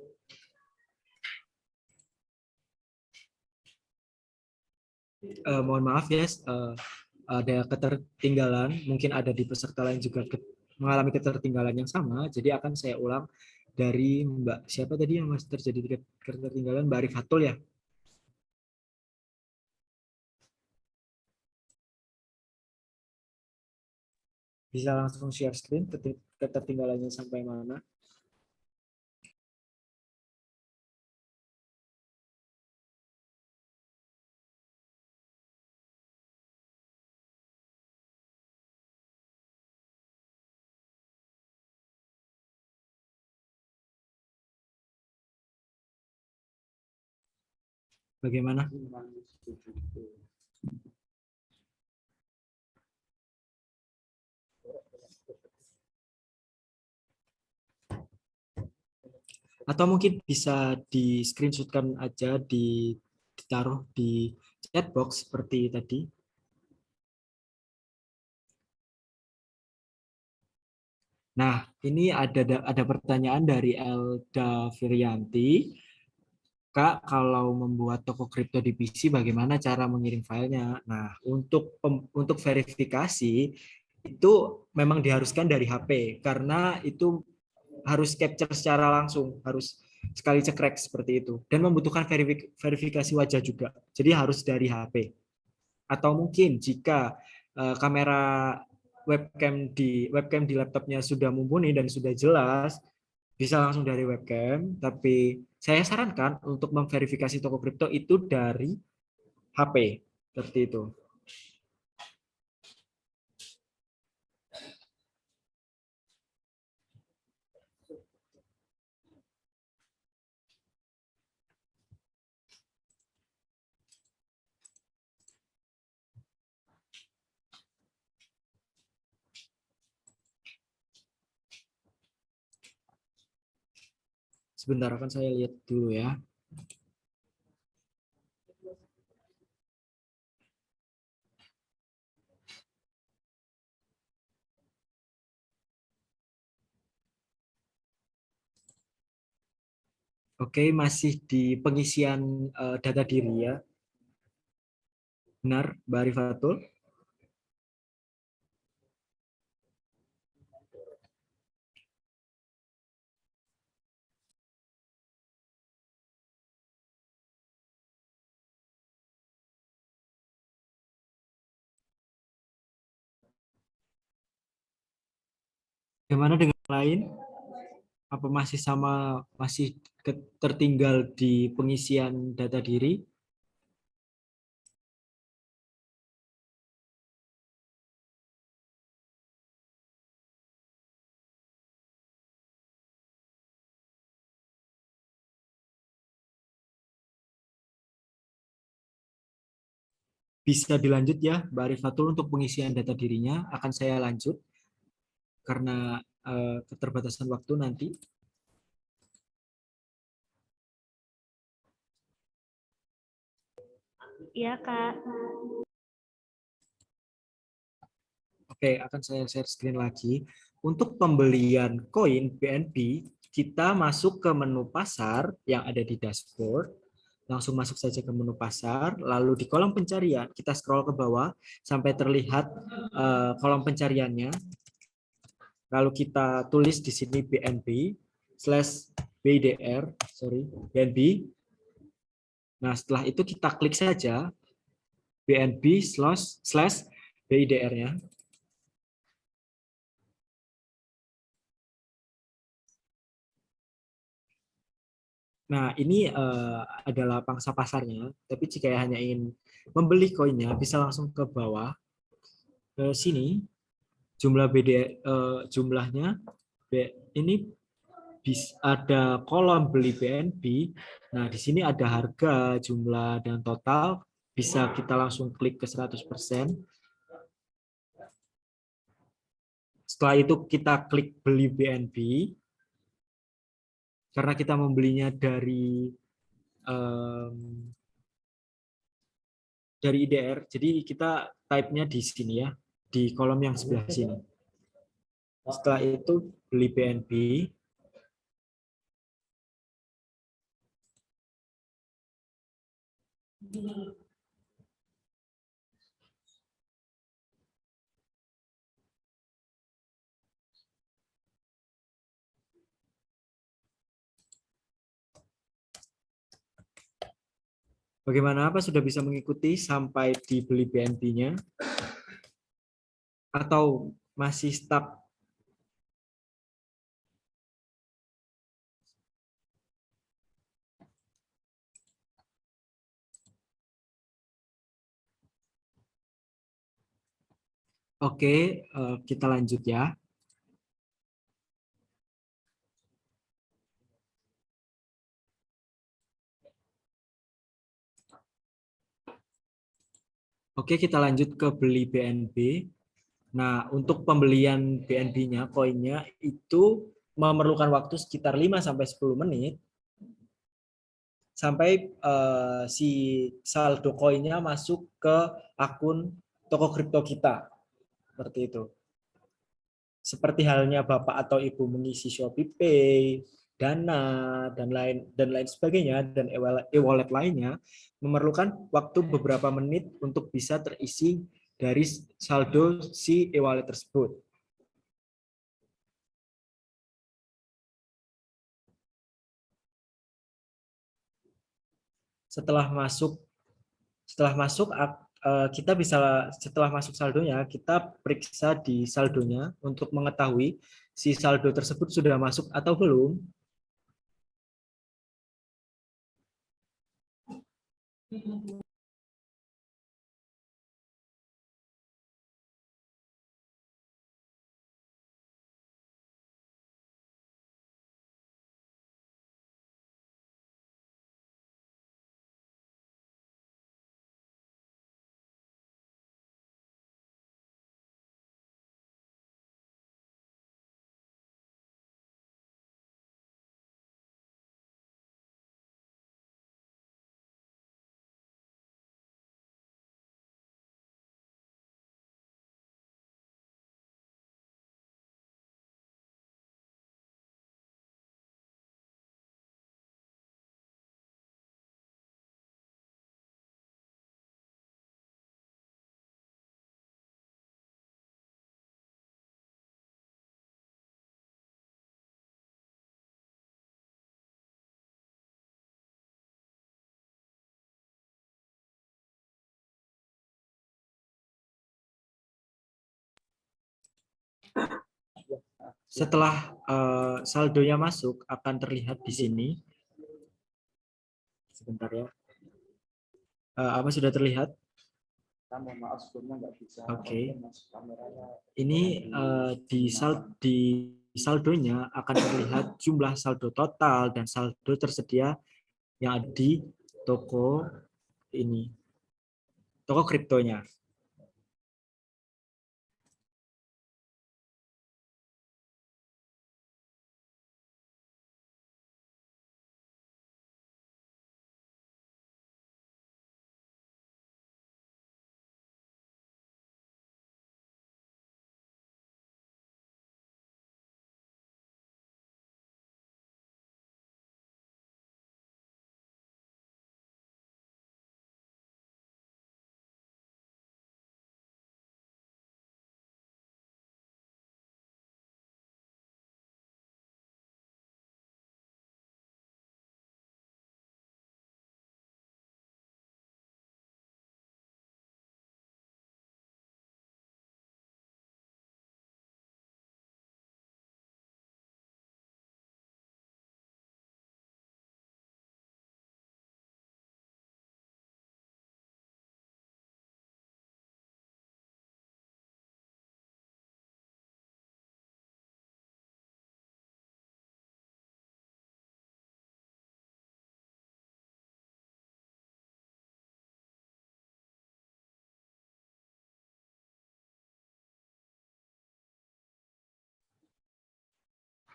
Mohon maaf ya, ada ketertinggalan, mungkin ada di peserta lain juga mengalami ketertinggalan yang sama, jadi akan saya ulang dari Mbak, siapa tadi yang masih terjadi ketertinggalan? Mbak Arifatul ya? Bisa langsung share screen, ketertinggalannya sampai mana? Bagaimana? Atau mungkin bisa di screenshotkan aja, ditaruh di chat box seperti tadi. Nah, ini ada pertanyaan dari Elda Firianti. Kak, kalau membuat toko kripto di PC, bagaimana cara mengirim filenya? Nah, untuk verifikasi itu memang diharuskan dari HP karena itu harus capture secara langsung, harus sekali cekrek seperti itu, dan membutuhkan verifikasi wajah juga. Jadi harus dari HP. Atau mungkin jika kamera webcam di laptopnya sudah mumpuni dan sudah jelas, bisa langsung dari webcam, tapi saya sarankan untuk memverifikasi toko kripto itu dari HP, seperti itu. Sebentar, akan saya lihat dulu ya. Oke, masih di pengisian data diri ya. Benar, Mbak Rifatul? Bagaimana dengan yang lain? Apa masih sama, masih tertinggal di pengisian data diri? Bisa dilanjut ya, Mbak Rifatul, untuk pengisian data dirinya. Akan saya lanjut karena keterbatasan waktu nanti. Iya, Kak. Oke, akan saya share screen lagi. Untuk pembelian koin BNB, kita masuk ke menu pasar yang ada di dashboard. Langsung masuk saja ke menu pasar, lalu di kolom pencarian, kita scroll ke bawah sampai terlihat kolom pencariannya. Lalu kita tulis di sini BNB/BIDR, BNB. Nah, setelah itu kita klik saja BNB/BIDR-nya. Nah, ini adalah pangsa pasarnya, tapi jika hanya ingin membeli koinnya, bisa langsung ke bawah, ke sini, jumlah jumlahnya, ini ada kolom beli BNB. Nah, di sini ada harga, jumlah, dan total. Bisa kita langsung klik ke 100%. Setelah itu kita klik beli BNB. Karena kita membelinya dari IDR, jadi kita type-nya di sini ya, di kolom yang sebelah sini. Setelah itu beli BNB. Bagaimana, apa sudah bisa mengikuti sampai dibeli BNB-nya? Atau masih stuck? Oke, kita lanjut ya. Oke, kita lanjut ke beli BNB. Nah, untuk pembelian BNB-nya, koinnya itu memerlukan waktu sekitar 5-10 menit sampai si saldo koinnya masuk ke akun toko kripto kita. Seperti itu. Seperti halnya Bapak atau Ibu mengisi Shopee Pay, Dana, dan lain sebagainya, dan e-wallet lainnya, memerlukan waktu beberapa menit untuk bisa terisi dari saldo si e-wallet tersebut. Setelah masuk kita bisa, setelah masuk saldonya, kita periksa di saldonya untuk mengetahui si saldo tersebut sudah masuk atau belum. Setelah saldonya masuk, akan terlihat di sini. Sebentar ya. Apa sudah terlihat? Oke. Ini di saldonya akan terlihat jumlah saldo total dan saldo tersedia yang ada di toko ini, toko kriptonya.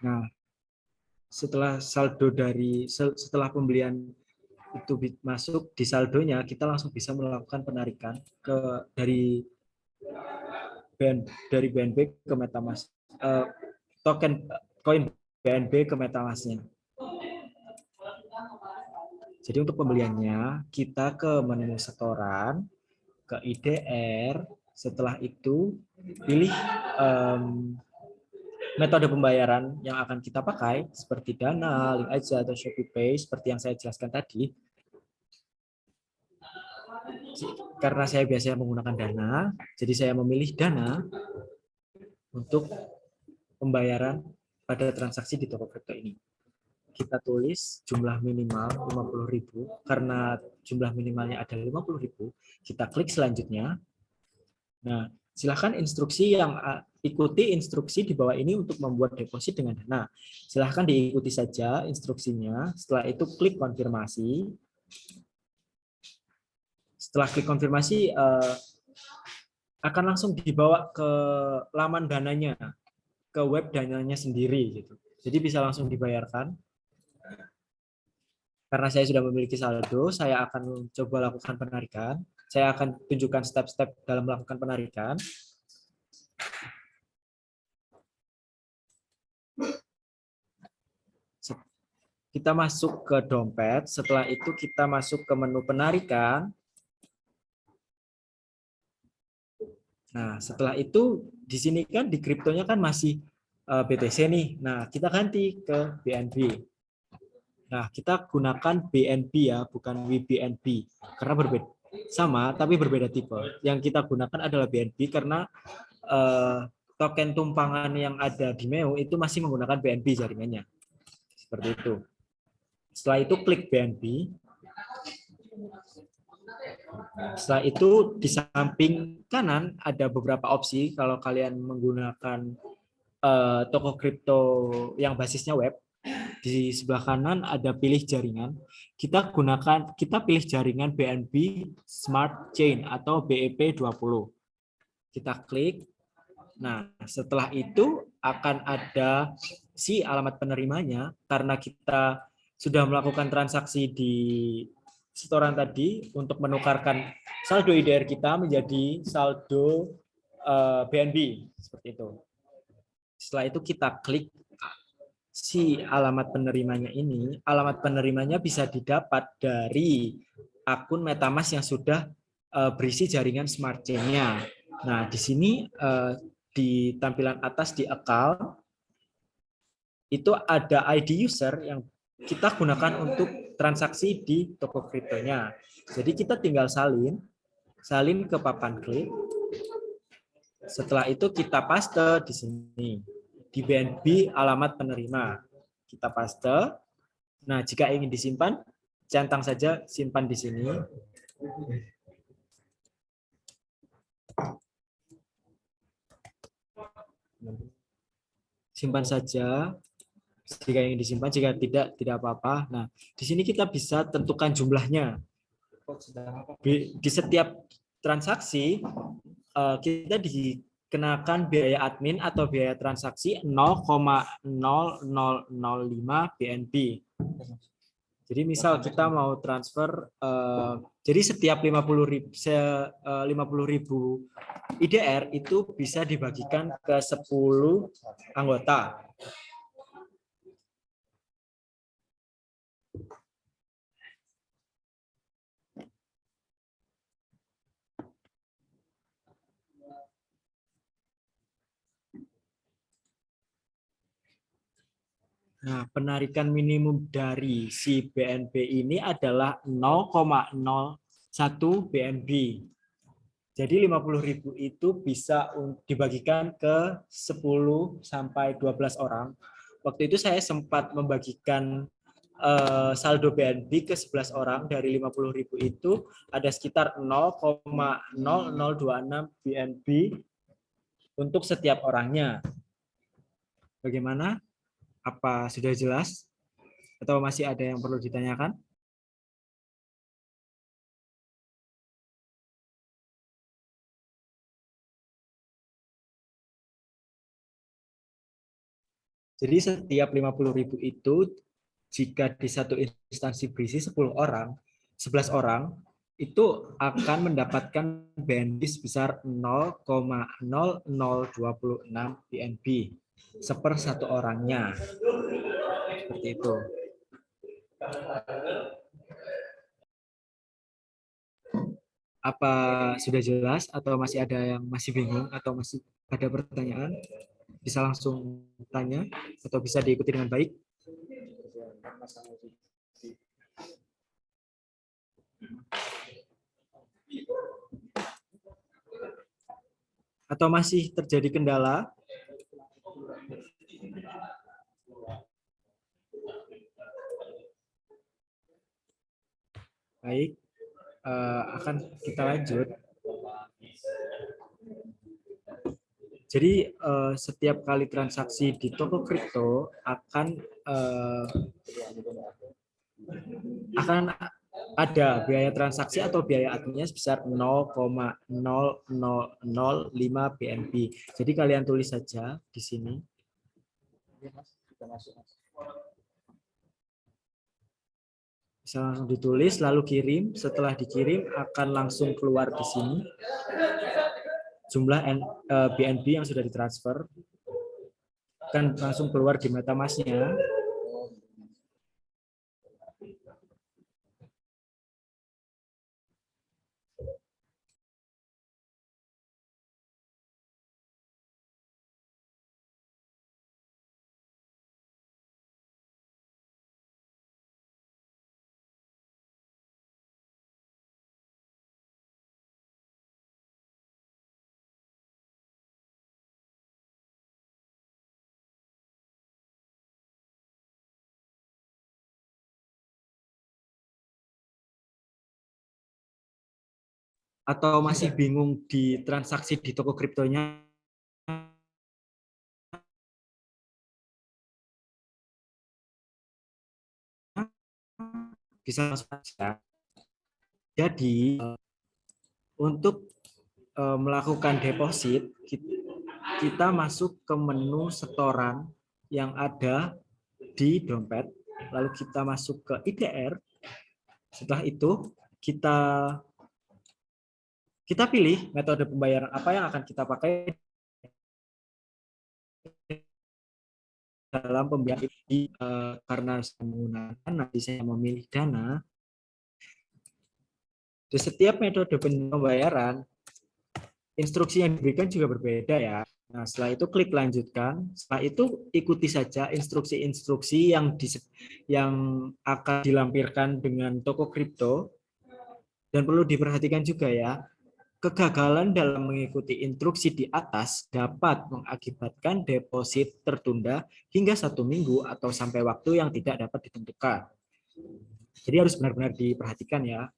Nah, setelah setelah pembelian itu masuk di saldonya, kita langsung bisa melakukan penarikan dari BNB ke MetaMask, token koin BNB ke MetaMask-nya. Jadi untuk pembeliannya kita ke menu setoran, ke IDR, setelah itu pilih metode pembayaran yang akan kita pakai seperti Dana, Link Aja atau ShopeePay seperti yang saya jelaskan tadi. Karena saya biasanya menggunakan Dana, jadi saya memilih Dana untuk pembayaran pada transaksi di toko kripto ini. Kita tulis jumlah minimal 50.000 karena jumlah minimalnya ada 50.000, kita klik selanjutnya. Nah, silahkan ikuti instruksi di bawah ini untuk membuat deposit dengan Dana. Silahkan diikuti saja instruksinya. Setelah itu klik konfirmasi. Setelah klik konfirmasi akan langsung dibawa ke laman Dananya, ke web Dananya sendiri gitu. Jadi bisa langsung dibayarkan. Karena saya sudah memiliki saldo, saya akan coba lakukan penarikan. Saya akan tunjukkan step-step dalam melakukan penarikan. Kita masuk ke dompet, setelah itu kita masuk ke menu penarikan. Nah, setelah itu di sini kan di kriptonya kan masih BTC nih. Nah, kita ganti ke BNB. Nah, kita gunakan BNB ya, bukan WBNB. Karena berbeda, sama tapi berbeda tipe. Yang kita gunakan adalah BNB karena token tumpangan yang ada di MEO itu masih menggunakan BNB jaringannya. Seperti itu. Setelah itu klik BNB. Setelah itu di samping kanan ada beberapa opsi kalau kalian menggunakan toko kripto yang basisnya web. Di sebelah kanan ada pilih jaringan. Kita pilih jaringan BNB Smart Chain atau BEP20. Kita klik. Nah, setelah itu akan ada si alamat penerimanya karena kita sudah melakukan transaksi di setoran tadi untuk menukarkan saldo IDR kita menjadi saldo BNB seperti itu. Setelah itu kita klik si alamat penerimanya ini. Alamat penerimanya bisa didapat dari akun MetaMask yang sudah berisi jaringan Smart Chain-nya. Nah, di sini di tampilan atas di account itu ada ID user yang kita gunakan untuk transaksi di toko kriptonya. Jadi kita tinggal salin ke papan klik. Setelah itu kita paste di sini di BNB alamat penerima. Kita paste. Nah, jika ingin disimpan, centang saja simpan di sini. Simpan saja jika ingin disimpan, jika tidak apa-apa. Nah, di sini kita bisa tentukan jumlahnya. Di setiap transaksi kita dikenakan biaya admin atau biaya transaksi 0,0005 BNB. Jadi misal kita mau transfer, jadi setiap 50.000 IDR itu bisa dibagikan ke 10 anggota. Nah, penarikan minimum dari si BNB ini adalah 0,01 BNB. Jadi 50.000 itu bisa dibagikan ke 10 sampai 12 orang. Waktu itu saya sempat membagikan saldo BNB ke 11 orang. Dari 50.000 itu ada sekitar 0,0026 BNB untuk setiap orangnya. Bagaimana? Apa sudah jelas? Atau masih ada yang perlu ditanyakan? Jadi setiap 50.000 itu jika di satu instansi berisi 10 orang, 11 orang, itu akan mendapatkan BNB sebesar 0,0026 BNB seper satu orangnya. Seperti itu. Apa sudah jelas atau masih ada yang masih bingung atau masih ada pertanyaan? Bisa langsung tanya atau bisa diikuti dengan baik. Atau masih terjadi kendala? Baik, akan kita lanjut. Jadi setiap kali transaksi di toko kripto akan ada biaya transaksi atau biaya adminnya sebesar 0,0005 BNB. Jadi kalian tulis saja di sini. Bisa langsung ditulis lalu kirim. Setelah dikirim akan langsung keluar di sini jumlah BNB yang sudah ditransfer. Akan langsung keluar di MetaMask-nya. Atau masih bingung di transaksi di toko kriptonya? Bisa langsung saja. Jadi untuk melakukan deposit kita masuk ke menu setoran yang ada di dompet, lalu kita masuk ke IDR. Setelah itu kita pilih metode pembayaran apa yang akan kita pakai dalam pembayaran ini. Karena saya menggunakan, nanti saya memilih Dana. Di setiap metode pembayaran, instruksi yang diberikan juga berbeda ya. Nah, setelah itu klik lanjutkan. Setelah itu ikuti saja instruksi-instruksi yang akan dilampirkan dengan toko kripto. Dan perlu diperhatikan juga ya, kegagalan dalam mengikuti instruksi di atas dapat mengakibatkan deposit tertunda hingga 1 minggu atau sampai waktu yang tidak dapat ditentukan. Jadi harus benar-benar diperhatikan ya.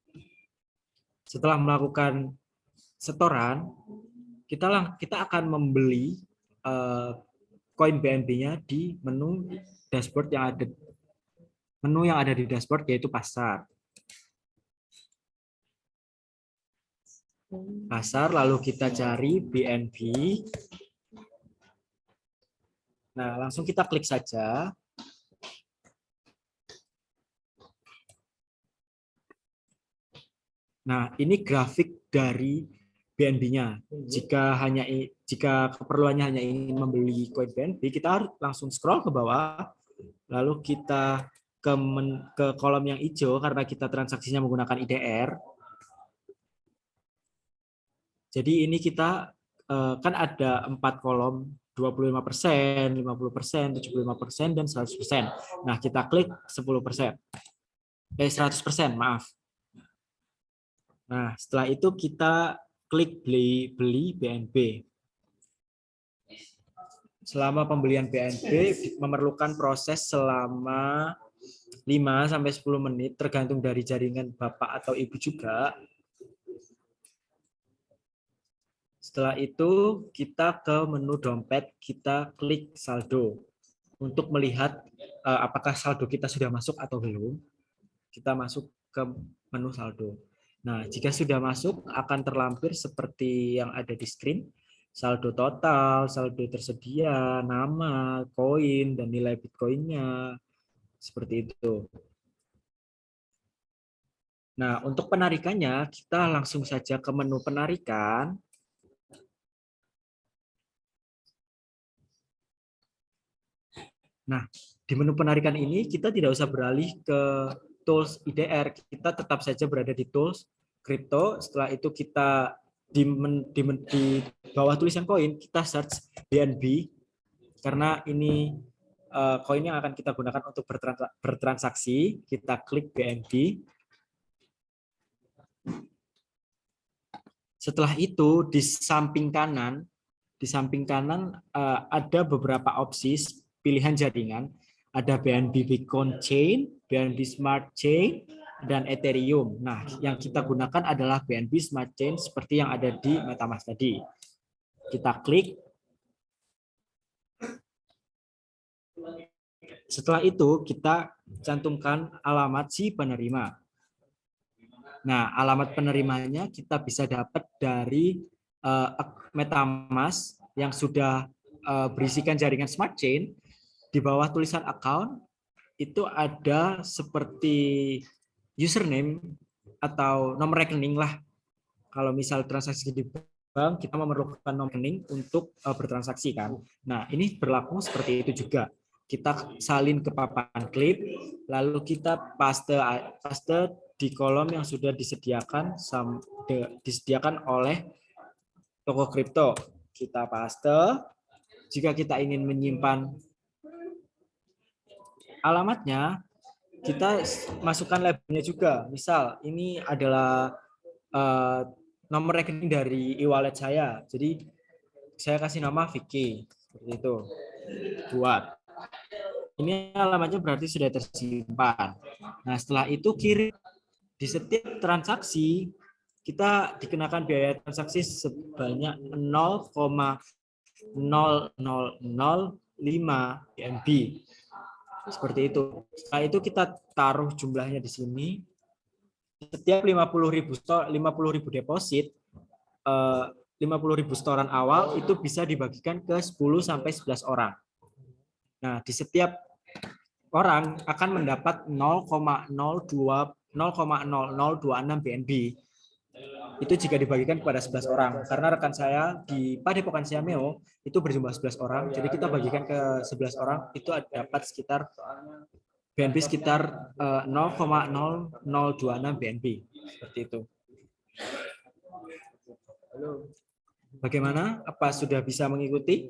Setelah melakukan setoran, kita akan membeli koin BNB-nya di menu dashboard yang ada di dashboard, yaitu pasar. Lalu kita cari BNB. Nah, langsung kita klik saja. Nah, ini grafik dari BNB-nya. Jika keperluannya hanya ingin membeli koin BNB, kita harus langsung scroll ke bawah, lalu kita ke kolom yang hijau karena kita transaksinya menggunakan IDR. Jadi ini kita kan ada 4 kolom, 25%, 50%, 75%, dan 100%. Nah, kita klik 10%. 100%, maaf. Nah, setelah itu kita klik beli BNB. Selama pembelian BNB memerlukan proses selama 5-10 menit, tergantung dari jaringan Bapak atau Ibu juga. Setelah itu kita ke menu dompet, kita klik saldo. Untuk melihat apakah saldo kita sudah masuk atau belum, kita masuk ke menu saldo. Nah, jika sudah masuk akan terlampir seperti yang ada di screen. saldo total, saldo tersedia, nama, koin, dan nilai Bitcoin-nya. Seperti itu. Nah, untuk penarikannya, kita langsung saja ke menu penarikan. Nah, di menu penarikan ini kita tidak usah beralih ke tools IDR, kita tetap saja berada di tools crypto. Setelah itu kita di bawah tulisan koin kita search BNB karena ini koin yang akan kita gunakan untuk bertransaksi. Kita klik BNB. Setelah itu di samping kanan ada beberapa opsi pilihan jaringan. Ada BNB Bitcoin Chain, BNB Smart Chain, dan Ethereum. Nah, yang kita gunakan adalah BNB Smart Chain seperti yang ada di MetaMask tadi. Kita klik. Setelah itu kita cantumkan alamat si penerima. Nah, alamat penerimanya kita bisa dapat dari MetaMask yang sudah berisikan jaringan Smart Chain. Di bawah tulisan account itu ada seperti username atau nomor rekening lah. Kalau misal transaksi di bank, kita memerlukan nomor rekening untuk bertransaksi kan. Nah, ini berlaku seperti itu juga. Kita salin ke papan klip, lalu kita paste di kolom yang sudah disediakan oleh toko kripto. Kita paste. Jika kita ingin menyimpan alamatnya, kita masukkan labelnya juga. Misal ini adalah nomor rekening dari e-wallet saya. Jadi saya kasih nama Vicky seperti itu. Buat. Ini alamatnya berarti sudah tersimpan. Nah, setelah itu kirim di setiap transaksi kita dikenakan biaya transaksi sebanyak 0,00005 BNB. Seperti itu. Setelah itu kita taruh jumlahnya di sini. Setiap 50.000 deposit, 50.000 setoran awal itu bisa dibagikan ke 10 sampai 11 orang. Nah, di setiap orang akan mendapat 0,0026 BNB. Itu jika dibagikan kepada 11 orang. Karena rekan saya di Padepokan Siameo itu berjumlah 11 orang. Jadi kita bagikan ke 11 orang, itu dapat sekitar BNB sekitar 0,0026 BNB. Seperti itu. Bagaimana? Apa sudah bisa mengikuti?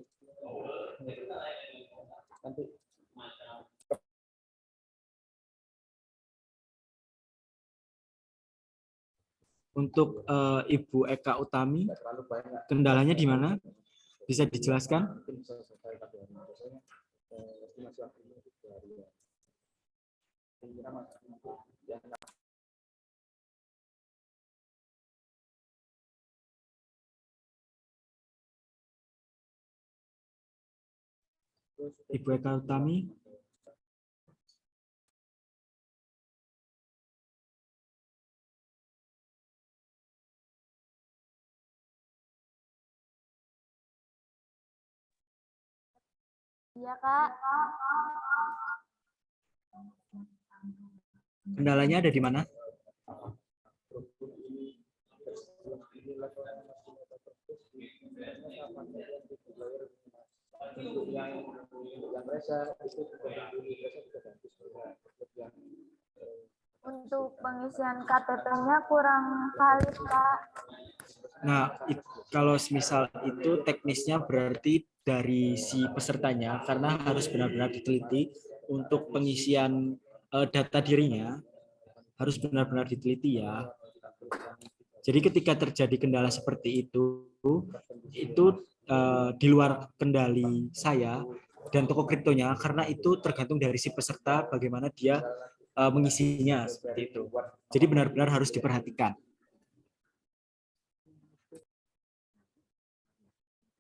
Untuk Ibu Eka Utami, kendalanya di mana? Bisa dijelaskan? Ibu Eka Utami. Iya, Kak. Kendalanya ada di mana? Untuk pengisian KTP-nya kurang valid, Kak. Nah, kalau misal itu teknisnya berarti dari si pesertanya, karena harus benar-benar diteliti untuk pengisian data dirinya, harus benar-benar diteliti ya. Jadi ketika terjadi kendala seperti itu di luar kendali saya dan toko kriptonya, karena itu tergantung dari si peserta bagaimana dia mengisinya seperti itu. Jadi benar-benar harus diperhatikan.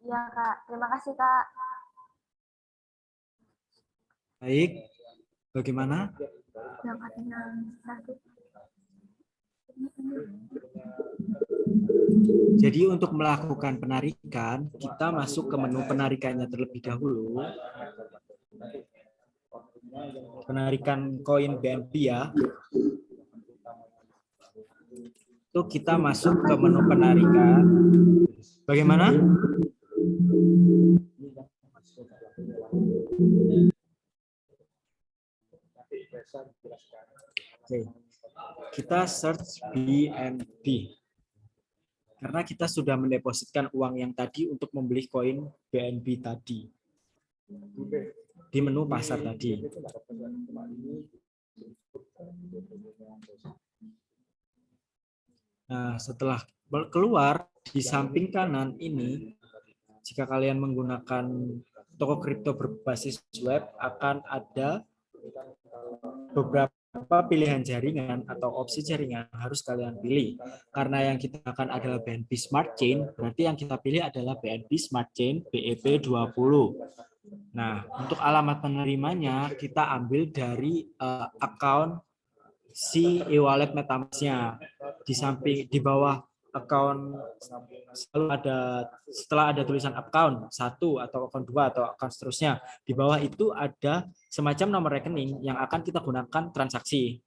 Iya, Kak. Terima kasih, Kak. Baik, bagaimana? Yang katanya Jadi untuk melakukan penarikan, kita masuk ke menu penarikannya terlebih dahulu. Penarikan koin BNB ya. Itu kita masuk ke menu penarikan. Bagaimana? Oke. Kita search BNB. Karena kita sudah mendepositkan uang yang tadi untuk membeli koin BNB tadi. Di menu pasar tadi. Nah, setelah keluar di samping kanan ini, jika kalian menggunakan toko kripto berbasis web, akan ada beberapa pilihan jaringan atau opsi jaringan yang harus kalian pilih. Karena yang kita akan adalah BNB Smart Chain, berarti yang kita pilih adalah BNB Smart Chain BEP20. Nah, untuk alamat penerimanya kita ambil dari account si e-wallet MetaMask-nya. Di samping di bawah account selalu ada, setelah ada tulisan account 1 atau account 2 atau account seterusnya, di bawah itu ada semacam nomor rekening yang akan kita gunakan transaksi.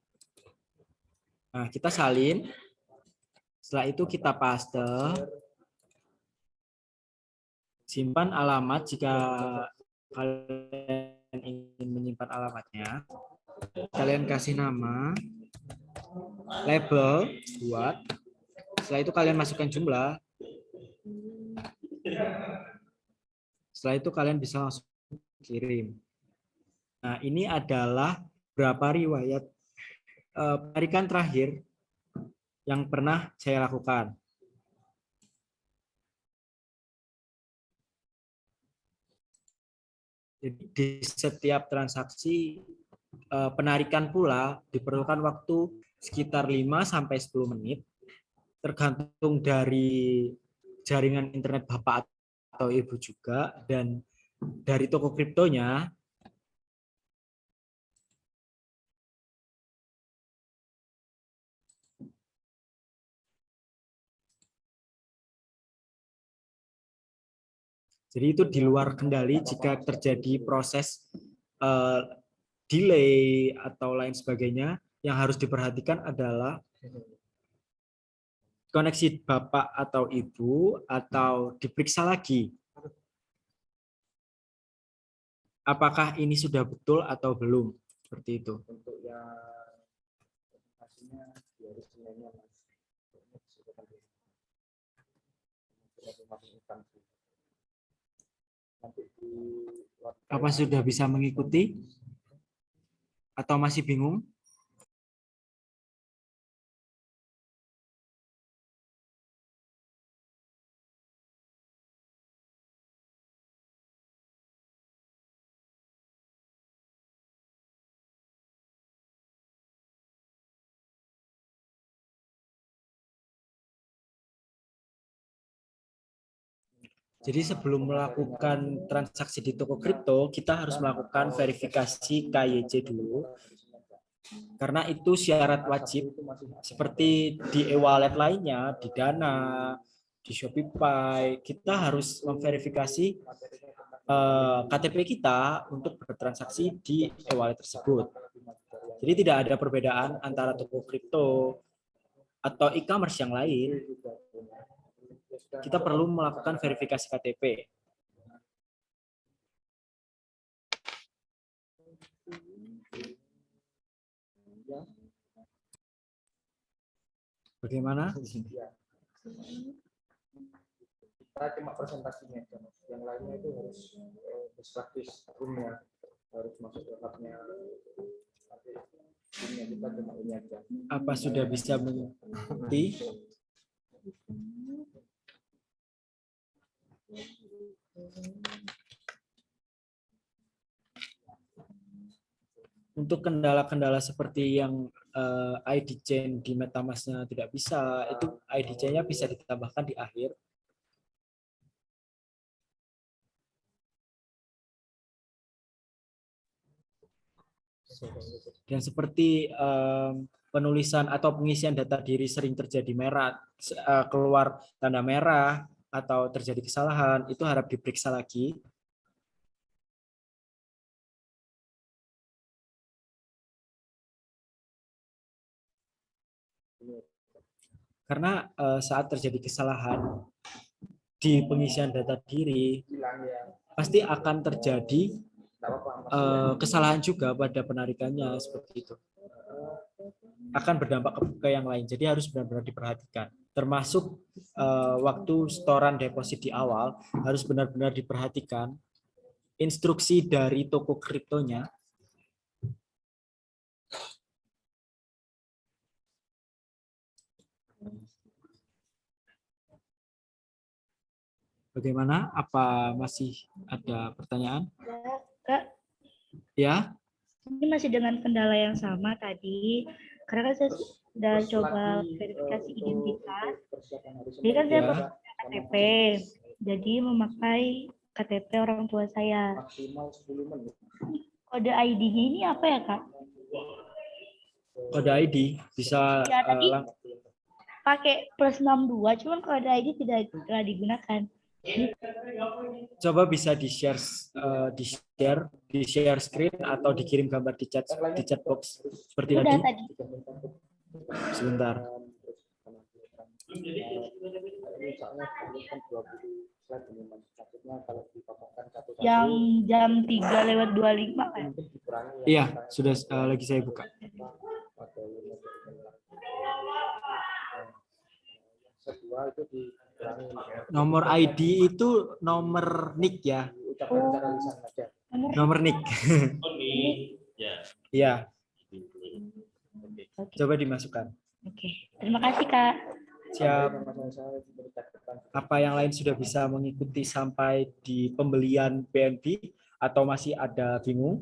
Nah, kita salin. Setelah itu kita paste. Simpan alamat jika kalian ingin menyimpan alamatnya. Kalian kasih nama, label, buat. Setelah itu kalian masukkan jumlah. Setelah itu kalian bisa langsung kirim. Nah, ini adalah beberapa riwayat penarikan terakhir yang pernah saya lakukan. Jadi di setiap transaksi penarikan pula diperlukan waktu sekitar 5-10 menit, tergantung dari jaringan internet Bapak atau Ibu juga, dan dari toko kriptonya. Jadi itu di luar kendali jika terjadi proses delay atau lain sebagainya. Yang harus diperhatikan adalah koneksi Bapak atau Ibu, atau diperiksa lagi apakah ini sudah betul atau belum, seperti itu. Untuk yang hasilnya apa sudah bisa mengikuti atau masih bingung? Jadi sebelum melakukan transaksi di toko kripto, kita harus melakukan verifikasi KYC dulu. Karena itu syarat wajib, seperti di e-wallet lainnya, di Dana, di Shopify, kita harus memverifikasi KTP kita untuk bertransaksi di e-wallet tersebut. Jadi tidak ada perbedaan antara toko kripto atau e-commerce yang lain. Kita perlu melakukan verifikasi KTP. Bagaimana? Kita cuma presentasinya, yang lainnya itu harus praktis roomnya, harus masuk ke hubnya. Kita cuma ini aja. Apa sudah bisa mengerti? Untuk kendala-kendala seperti yang ID chain di MetaMask-nya tidak bisa, itu ID chain-nya bisa ditambahkan di akhir. Dan seperti penulisan atau pengisian data diri sering terjadi merah, keluar tanda merah, atau terjadi kesalahan, itu harap diperiksa lagi. Karena saat terjadi kesalahan di pengisian data diri, pasti akan terjadi kesalahan juga pada penarikannya, seperti itu. Akan berdampak ke yang lain, jadi harus benar-benar diperhatikan. Termasuk waktu setoran deposit di awal, harus benar-benar diperhatikan instruksi dari toko kriptonya. Bagaimana? Apa masih ada pertanyaan? Kak, Ya, ini masih dengan kendala yang sama tadi. Karena kan saya sudah coba verifikasi identitas. Jadi kan saya ya. pakai KTP. Jadi memakai KTP orang tua saya. Kode ID-nya ini apa ya, Kak? Kode ID bisa Ya, tadi pakai plus 62, cuman kode ID tidak telah digunakan. coba bisa di share screen atau dikirim gambar di chat box seperti Udah tadi. tadi. Sebentar. Yang jam 3:25 kan? Iya, sudah lagi saya buka. Nomor ID itu nomor NIK ya. Nomor NIK. Iya. Coba dimasukkan. Oke, terima kasih, Kak. Siap. Apa yang lain sudah bisa mengikuti sampai di pembelian BNB atau masih ada bingung?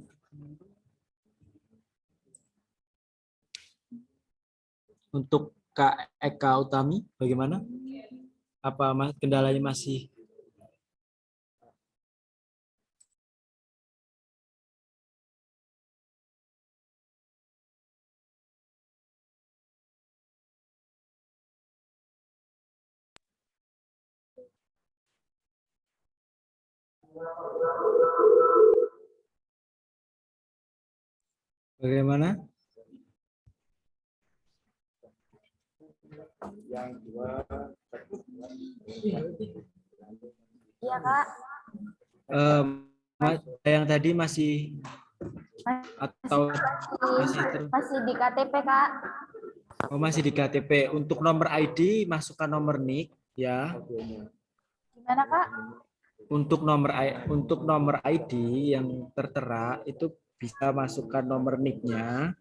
Untuk Kak Eka Utami, bagaimana? Apa kendalanya masih? Bagaimana? Iya, Kak. Yang tadi masih atau masih Masih di KTP, Kak. masih di KTP. Untuk nomor ID masukkan nomor NIK ya. Gimana, Kak? Untuk nomor ID yang tertera itu bisa masukkan nomor NIK-nya.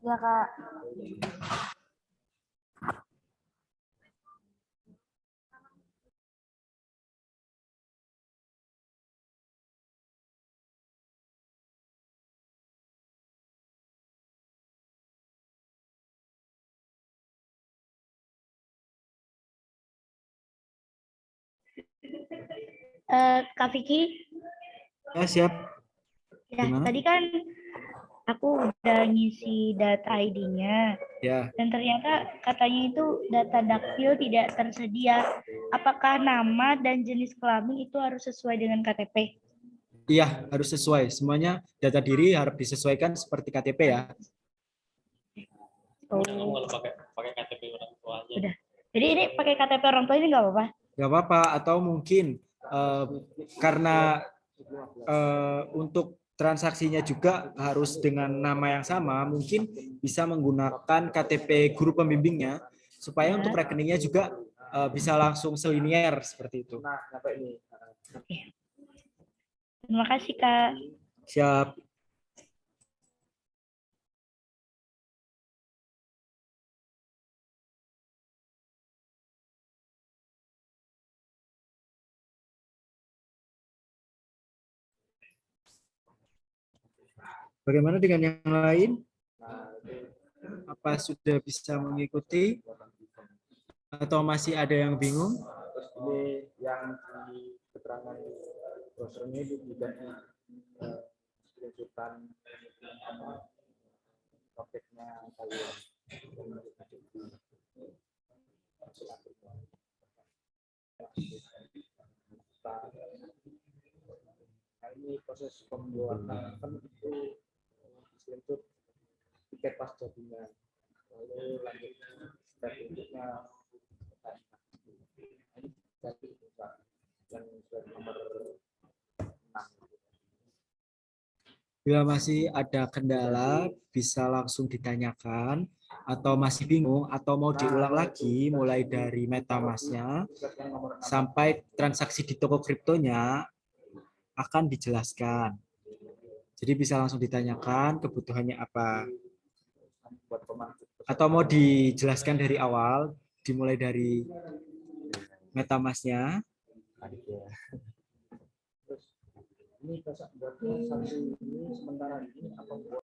Iya, Kak. Kak Vicky, Ya, siap. ya Gimana? tadi kan aku udah ngisi data ID-nya. Ya, Dan ternyata katanya itu data Dukcapil tidak tersedia. Apakah nama dan jenis kelamin itu harus sesuai dengan KTP? iya harus sesuai. Semuanya data diri harus disesuaikan seperti KTP ya. Oh. Kalau pakai KTP orang tuanya. Udah. Jadi ini pakai KTP orang tua ini nggak apa-apa? Nggak apa-apa. Atau mungkin karena untuk transaksinya juga harus dengan nama yang sama, mungkin bisa menggunakan KTP guru pembimbingnya supaya untuk rekeningnya juga bisa langsung selinier seperti itu. Oke. Terima kasih, Kak. Siap. Bagaimana dengan yang lain? Apa sudah bisa mengikuti? Atau masih ada yang bingung? Ini yang di keterangan browser ini tidak screenshotan topiknya kalian. Nah, ini proses pembuatan kan itu untuk tiket pas jadinya, lalu lanjutnya step berikutnya ini jadi yang step nomor 6. Bila masih ada kendala, bisa langsung ditanyakan, atau masih bingung, atau mau diulang lagi, mulai dari MetaMask-nya sampai transaksi di toko kriptonya akan dijelaskan. Jadi bisa langsung ditanyakan kebutuhannya apa. Atau mau dijelaskan dari awal, dimulai dari MetaMask-nya. Ini buatnya satu ini sementara ini apa buat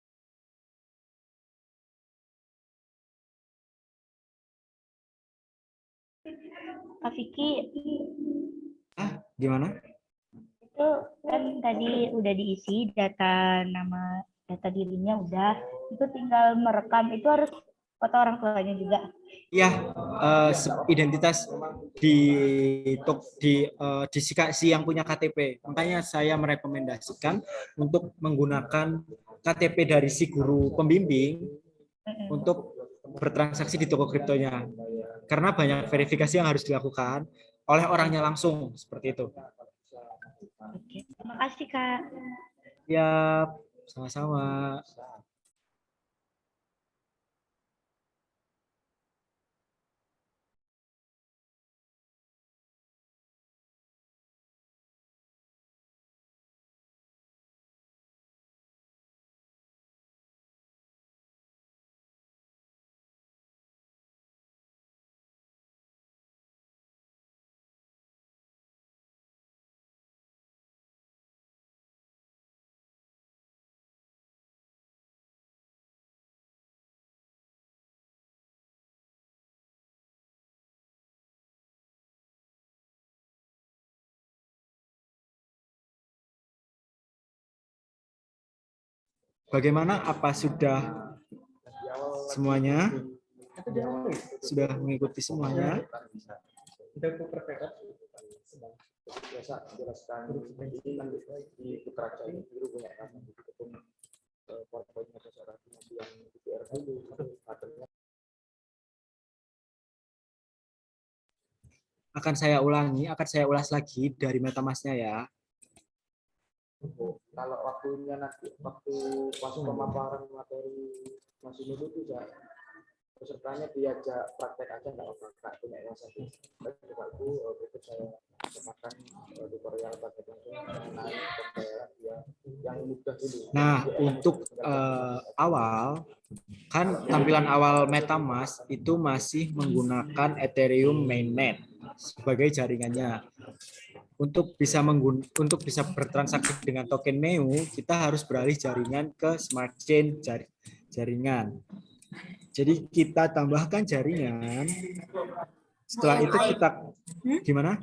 Kak Vicky, Gimana? itu kan tadi udah diisi data nama, data dirinya udah, itu tinggal merekam, itu harus foto orang tuanya juga. Ya, identitas di si yang punya KTP. Makanya saya merekomendasikan untuk menggunakan KTP dari si guru pembimbing untuk bertransaksi di toko kriptonya. Karena banyak verifikasi yang harus dilakukan oleh orangnya langsung, seperti itu. Oke, terima kasih Kak. Ya, sama-sama. Bagaimana? Apa sudah semuanya? Sudah mengikuti semuanya? biasa jelaskan ini kan di Putra Jaya dulu punya kan poin-poinnya seorang yang DPR dulu katanya Akan saya ulas lagi dari MetaMask-nya ya. kalau waktunya nanti waktu pas pemaparan materi masih dulu tuh ya pesertanya diajak praktek aja nggak apa kak punya yang satu coba itu berikut saya kemakan tutorial praktek langsung mengenai pembayaran yang mudah dulu. Nah, untuk awal kan tampilan awal MetaMask itu masih menggunakan Ethereum mainnet sebagai jaringannya. Untuk bisa bertransaksi dengan token MEU, kita harus beralih jaringan ke smart chain jaringan. Jadi kita tambahkan jaringan. Setelah itu kita gimana?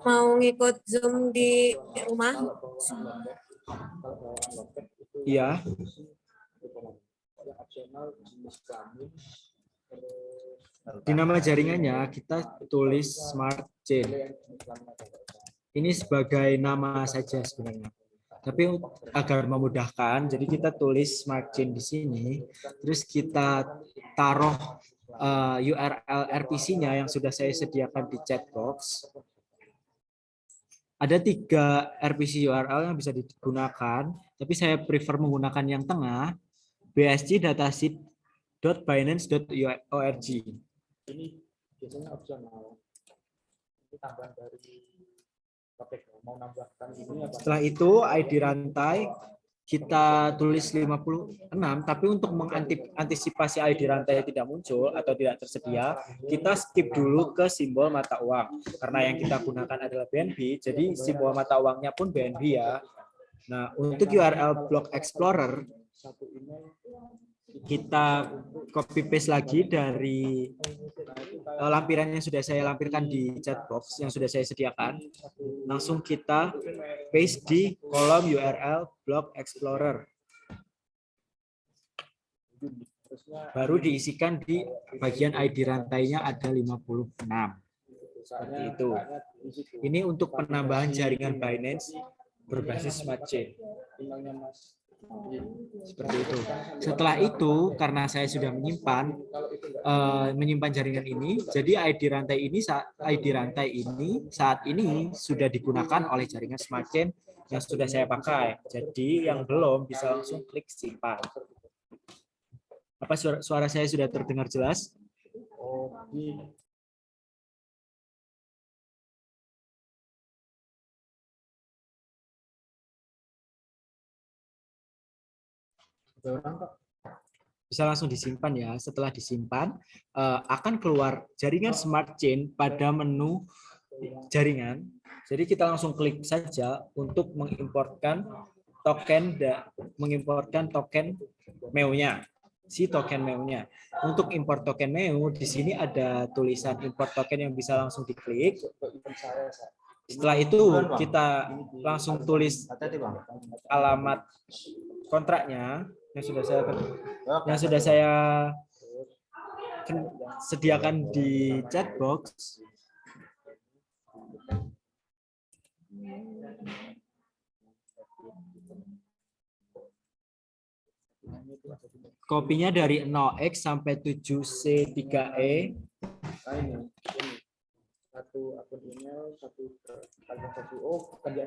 Mau ngikut Zoom di rumah? Iya. Di nama jaringannya kita tulis smart chain. Ini sebagai nama saja sebenarnya. Tapi agar memudahkan, jadi kita tulis smart chain di sini, terus kita taruh URL RPC-nya yang sudah saya sediakan di chat box. Ada 3 RPC URL yang bisa digunakan, tapi saya prefer menggunakan yang tengah, bsg.dataseed.binance.org. Ini biasanya opsional. Ini tambahan dari mau nambahkan ini apa? Setelah itu ID rantai kita tulis 56, tapi untuk mengantisipasi ID rantai tidak muncul atau tidak tersedia, kita skip dulu ke simbol mata uang. Karena yang kita gunakan adalah BNB, jadi simbol mata uangnya pun BNB ya. Nah, untuk URL Block Explorer, kita copy paste lagi dari lampiran yang sudah saya lampirkan di chat box yang sudah saya sediakan. Langsung kita paste di kolom URL Block Explorer. Baru diisikan di bagian ID rantainya ada 56. Seperti itu. Ini untuk penambahan jaringan Binance berbasis Smart Chain. Seperti itu. Setelah itu, karena saya sudah menyimpan jaringan ini, jadi ID rantai ini saat ini sudah digunakan oleh jaringan Smart Chain yang sudah saya pakai. Jadi yang belum bisa langsung klik simpan. Apa suara saya sudah terdengar jelas? Bisa langsung disimpan ya. Setelah disimpan, akan keluar jaringan Smart Chain pada menu jaringan. Jadi kita langsung klik saja untuk mengimportkan token MEU-nya. Si token MEU-nya. Untuk import token MEU, di sini ada tulisan import token yang bisa langsung diklik. Setelah itu kita langsung tulis alamat kontraknya yang sudah saya sediakan di chat box. Kopinya dari 0x sampai 7C3E.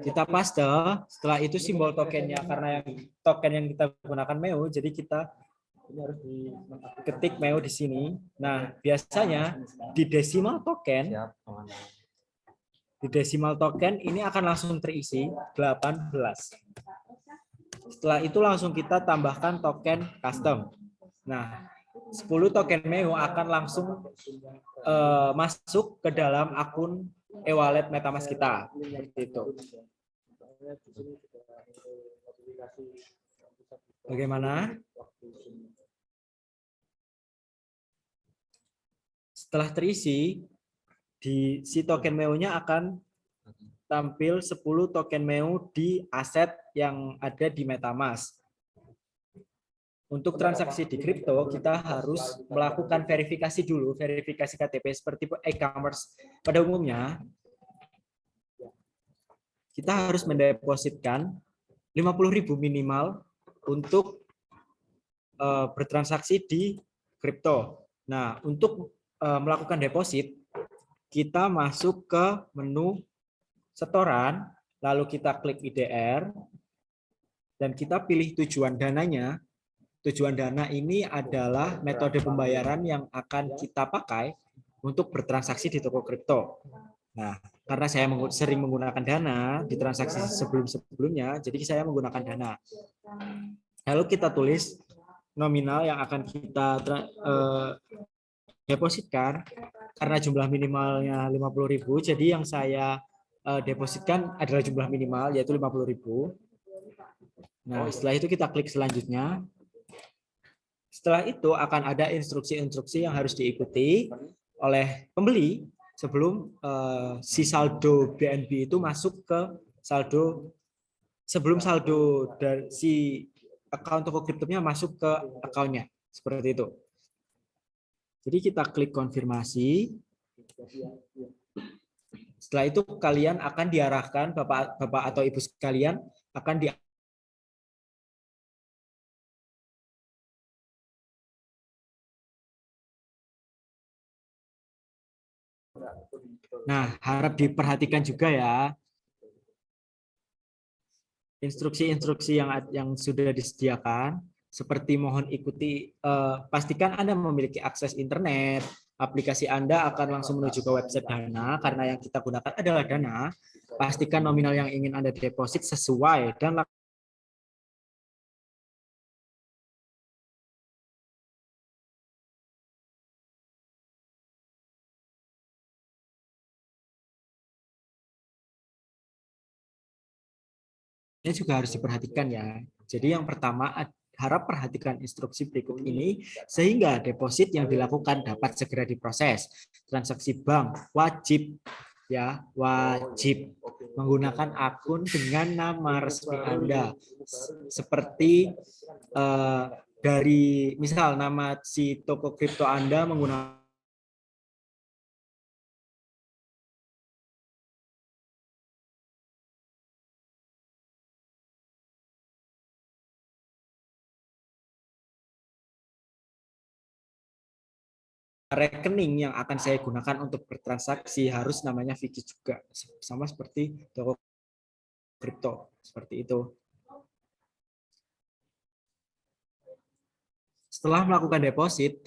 Kita paste. Setelah itu simbol tokennya, karena yang token yang kita gunakan MEU, jadi kita ketik MEU di sini. Nah, biasanya di decimal token ini akan langsung terisi 18. Setelah itu langsung kita tambahkan token custom. Nah, 10 token MEU akan langsung masuk ke dalam akun e-wallet MetaMask kita. Seperti itu. Bagaimana? Setelah terisi, si token MEU-nya akan tampil 10 token MEU di aset yang ada di MetaMask. Untuk transaksi di kripto, kita harus melakukan verifikasi dulu, verifikasi KTP seperti e-commerce. Pada umumnya, kita harus mendepositkan 50.000 minimal untuk bertransaksi di kripto. Nah, untuk melakukan deposit, kita masuk ke menu setoran, lalu kita klik IDR, dan kita pilih tujuan dananya. Tujuan dana ini adalah metode pembayaran yang akan kita pakai untuk bertransaksi di toko kripto. Nah, karena saya sering menggunakan dana di transaksi sebelum-sebelumnya, jadi saya menggunakan dana. Lalu kita tulis nominal yang akan kita depositkan. Karena jumlah minimalnya 50.000, jadi yang saya depositkan adalah jumlah minimal, yaitu 50.000. Nah, setelah itu kita klik selanjutnya. Setelah itu akan ada instruksi-instruksi yang harus diikuti oleh pembeli sebelum si saldo BNB itu masuk ke sebelum saldo dari si akun toko kriptonya masuk ke akunnya. Seperti itu. Jadi kita klik konfirmasi. Setelah itu kalian akan diarahkan, Bapak atau Ibu sekalian akan di Nah, harap diperhatikan juga ya. Instruksi-instruksi yang sudah disediakan, seperti mohon ikuti, pastikan Anda memiliki akses internet, aplikasi Anda akan langsung menuju ke website Dana, karena yang kita gunakan adalah Dana. Pastikan nominal yang ingin Anda deposit sesuai dan ini juga harus diperhatikan ya. Jadi yang pertama, harap perhatikan instruksi berikut ini sehingga deposit yang dilakukan dapat segera diproses. Transaksi bank wajib ya, wajib menggunakan akun dengan nama resmi Anda. Seperti dari misal nama si toko kripto Anda menggunakan rekening yang akan saya gunakan untuk bertransaksi harus namanya Vicky juga, sama seperti toko kripto, seperti itu. Setelah melakukan deposit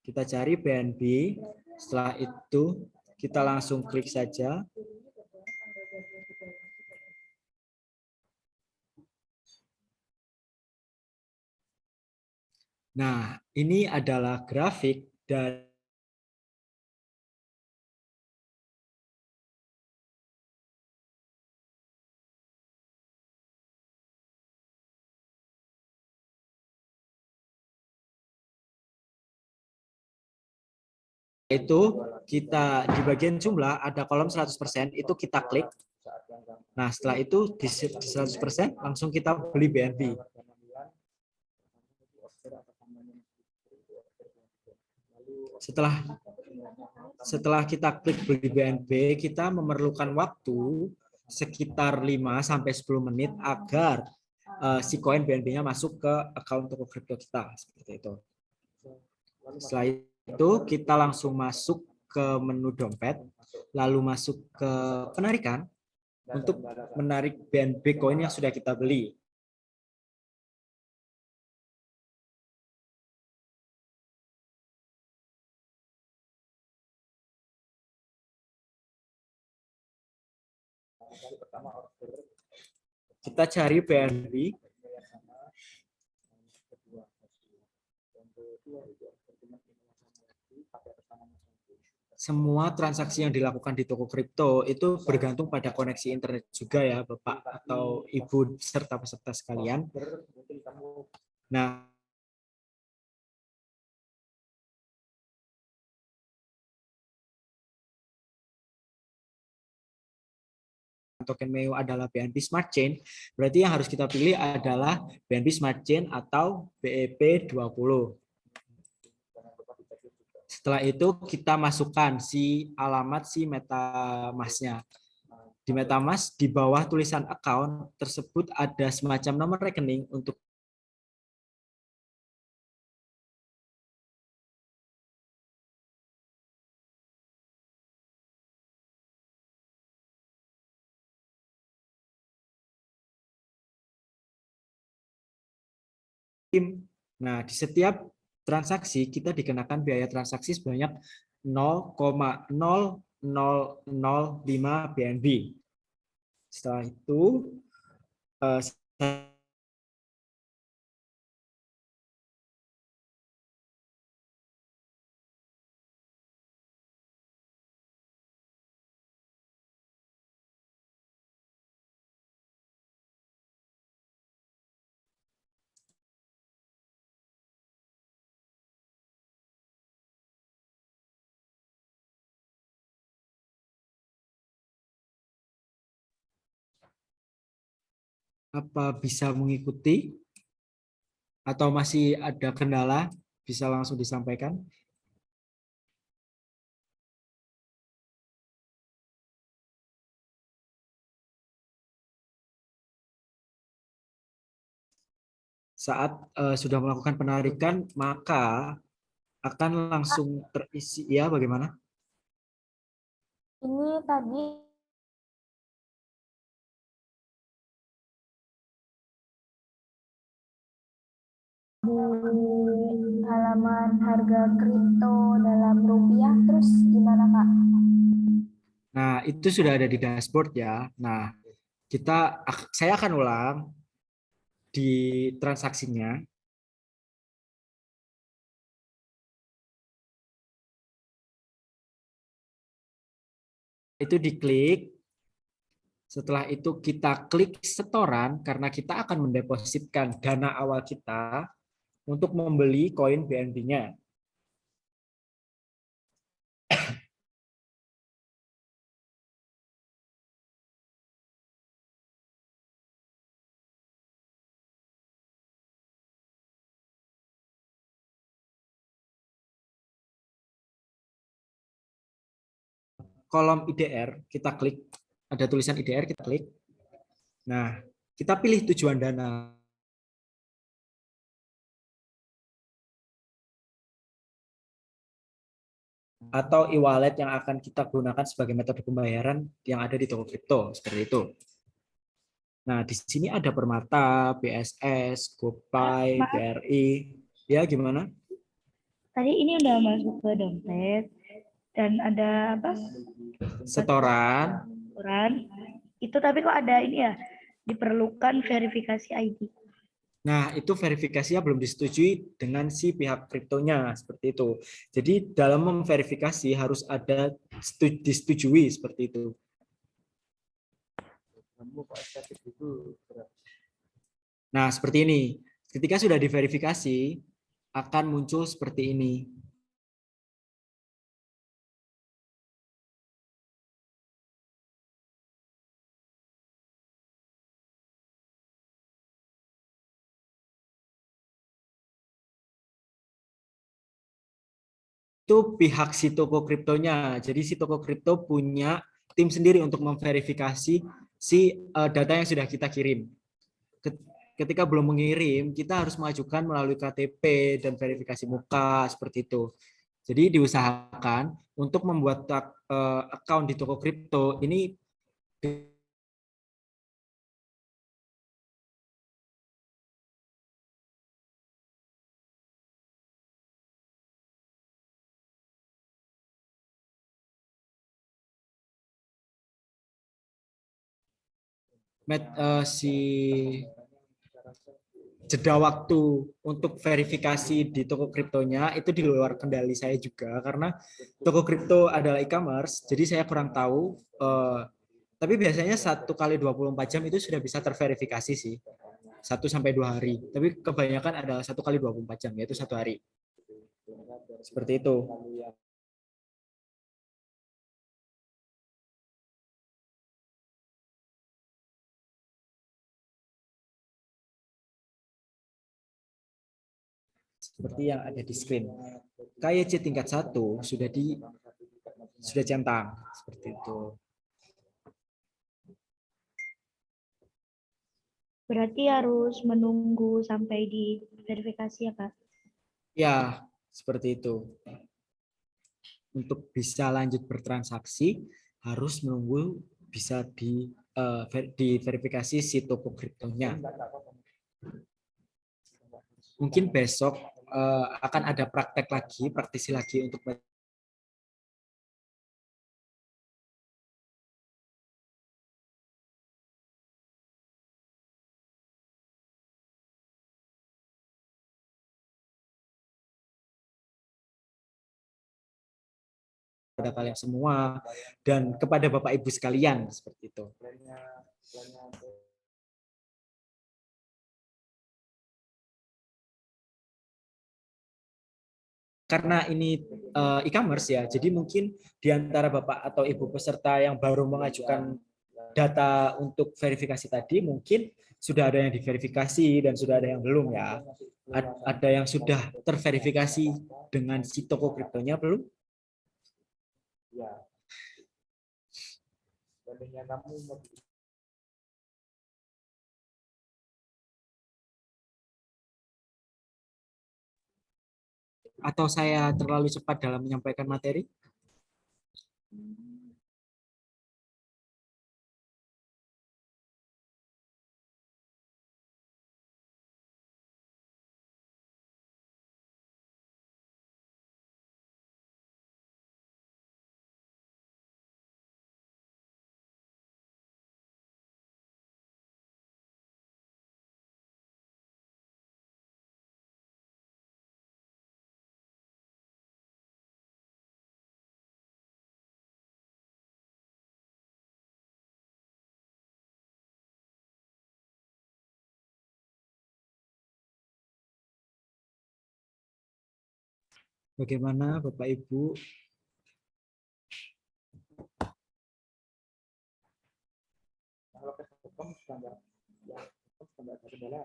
kita cari BNB, setelah itu kita langsung klik saja. Nah, ini adalah grafik dari itu kita di bagian jumlah ada kolom 100%, itu kita klik. Nah, setelah itu di 100% langsung kita beli BNB. Setelah kita klik beli BNB, kita memerlukan waktu sekitar 5-10 menit agar si koin BNB-nya masuk ke akun toko kripto kita, seperti itu. Setelah itu kita langsung masuk ke menu dompet, lalu masuk ke penarikan untuk menarik BNB koin yang sudah kita beli. Kita cari BNB. Semua transaksi yang dilakukan di toko kripto itu bergantung pada koneksi internet juga ya, Bapak atau Ibu serta peserta sekalian. Nah, token MEO adalah BNB Smart Chain, berarti yang harus kita pilih adalah BNB Smart Chain atau BEP20. Setelah itu kita masukkan si alamat si MetaMask-nya. Di MetaMask di bawah tulisan account tersebut ada semacam nomor rekening untuk Nah, di setiap transaksi kita dikenakan biaya transaksi sebanyak 0,0005 BNB. Setelah itu apa bisa mengikuti atau masih ada kendala, bisa langsung disampaikan. Saat sudah melakukan penarikan, maka akan langsung terisi. Ya, bagaimana? Ini tadi di halaman harga kripto dalam rupiah, terus gimana Kak? Nah, itu sudah ada di dashboard ya. Nah, saya akan ulang di transaksinya. itu diklik. Setelah itu kita klik setoran karena kita akan mendepositkan dana awal kita untuk membeli koin BNB-nya. Kolom IDR kita klik, ada tulisan IDR kita klik. Nah, kita pilih tujuan dana. Atau e-wallet yang akan kita gunakan sebagai metode pembayaran yang ada di toko kripto, seperti itu. Nah, di sini ada Permata, BSS, GoPay, Maaf. BRI. Ya, gimana? Tadi ini udah masuk ke dompet dan ada apa? Setoran. Aturan. Itu tapi kok ada ini ya, diperlukan verifikasi ID. Nah, itu verifikasinya belum disetujui dengan si pihak kriptonya, seperti itu. Jadi, dalam memverifikasi harus ada disetujui, seperti itu. Nah, seperti ini. Ketika sudah diverifikasi, akan muncul seperti ini. Itu pihak si toko kriptonya. Jadi si toko kripto punya tim sendiri untuk memverifikasi si data yang sudah kita kirim. Ketika belum mengirim, kita harus mengajukan melalui KTP dan verifikasi muka seperti itu. Jadi diusahakan untuk membuat account di toko kripto ini si jeda waktu untuk verifikasi di toko kriptonya itu di luar kendali saya juga karena toko kripto adalah e-commerce, jadi saya kurang tahu. Tapi biasanya 1 kali 24 jam itu sudah bisa terverifikasi sih, 1 sampai 2 hari. Tapi kebanyakan adalah 1 kali 24 jam, yaitu 1 hari. Seperti itu. Seperti yang ada di screen. KYC tingkat 1 sudah centang seperti itu. Berarti harus menunggu sampai diverifikasi ya, Kak? Ya, seperti itu. Untuk bisa lanjut bertransaksi harus menunggu bisa diverifikasi si toko kriptonya. Mungkin besok akan ada praktisi lagi untuk pada kalian semua dan kepada Bapak Ibu sekalian seperti itu. Karena ini e-commerce ya, jadi mungkin di antara Bapak atau Ibu peserta yang baru mengajukan data untuk verifikasi tadi, mungkin sudah ada yang diverifikasi dan sudah ada yang belum ya. Ada yang sudah terverifikasi dengan si toko kriptonya belum? Ya. Bandingnya kamu Atau saya terlalu cepat dalam menyampaikan materi? Bagaimana Bapak Ibu? Kalau ke Telekom sudah nggak, ya sudah nggak ada kendala.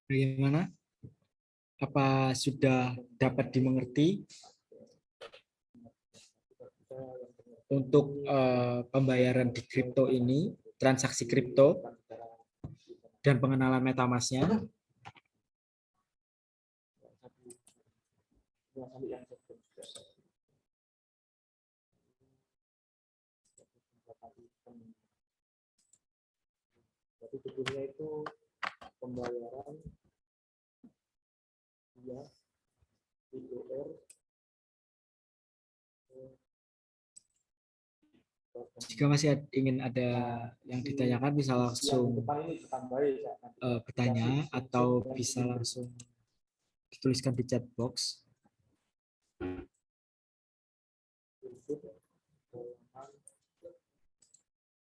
Bagaimana? Apa sudah dapat dimengerti? Untuk pembayaran di kripto ini, transaksi kripto, dan pengenalan MetaMask-nya. Jadi sebelumnya itu pembayaran via IDR. Jika masih ingin ada yang ditanyakan, bisa langsung Depan ini ditambahi ya, nanti. bertanya atau bisa langsung dituliskan di chat box.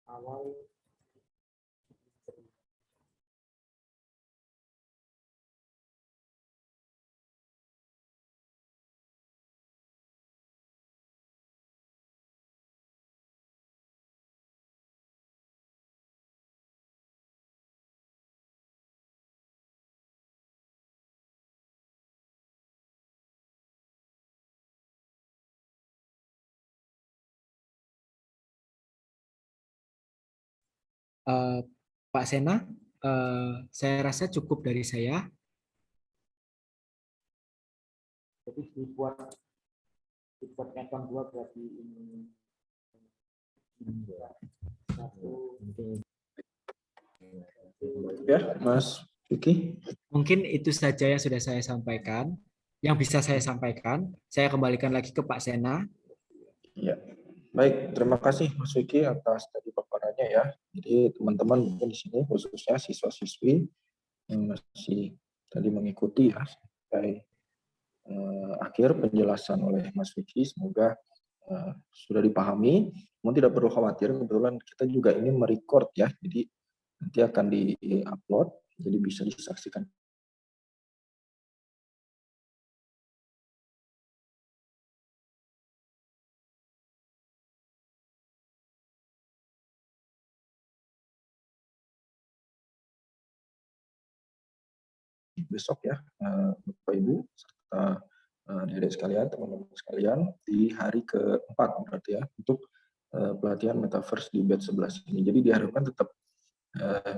Awal Pak Sena, saya rasa cukup dari saya. jadi dibuat account 2 berarti ini satu. Ya, Mas Vicky. Mungkin itu saja yang sudah saya sampaikan. Yang bisa saya sampaikan, saya kembalikan lagi ke Pak Sena. Ya, baik. Terima kasih Mas Vicky atas tadi paparannya ya. Jadi teman-teman mungkin di sini khususnya siswa-siswi yang masih tadi mengikuti ya sampai akhir penjelasan oleh Mas Vicky, semoga sudah dipahami. Namun tidak perlu khawatir, kebetulan kita juga ini merecord ya, jadi nanti akan di-upload, jadi bisa disaksikan. Besok ya, Bapak Ibu serta adik-adik sekalian, teman-teman sekalian, di hari keempat berarti ya, untuk pelatihan Metaverse di batch 11 ini. Jadi diharapkan tetap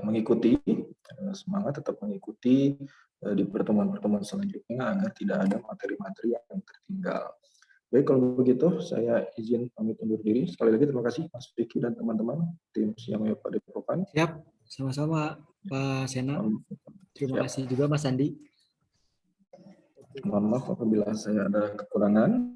mengikuti, semangat tetap mengikuti di pertemuan-pertemuan selanjutnya agar tidak ada materi-materi yang tertinggal. Baik, kalau begitu saya izin pamit undur diri. Sekali lagi terima kasih Mas Vicky dan teman-teman tim Siamaya Padepokan. Siap, sama-sama Pak Sena. Terima kasih juga Mas Andi. Mohon maaf apabila saya ada kekurangan.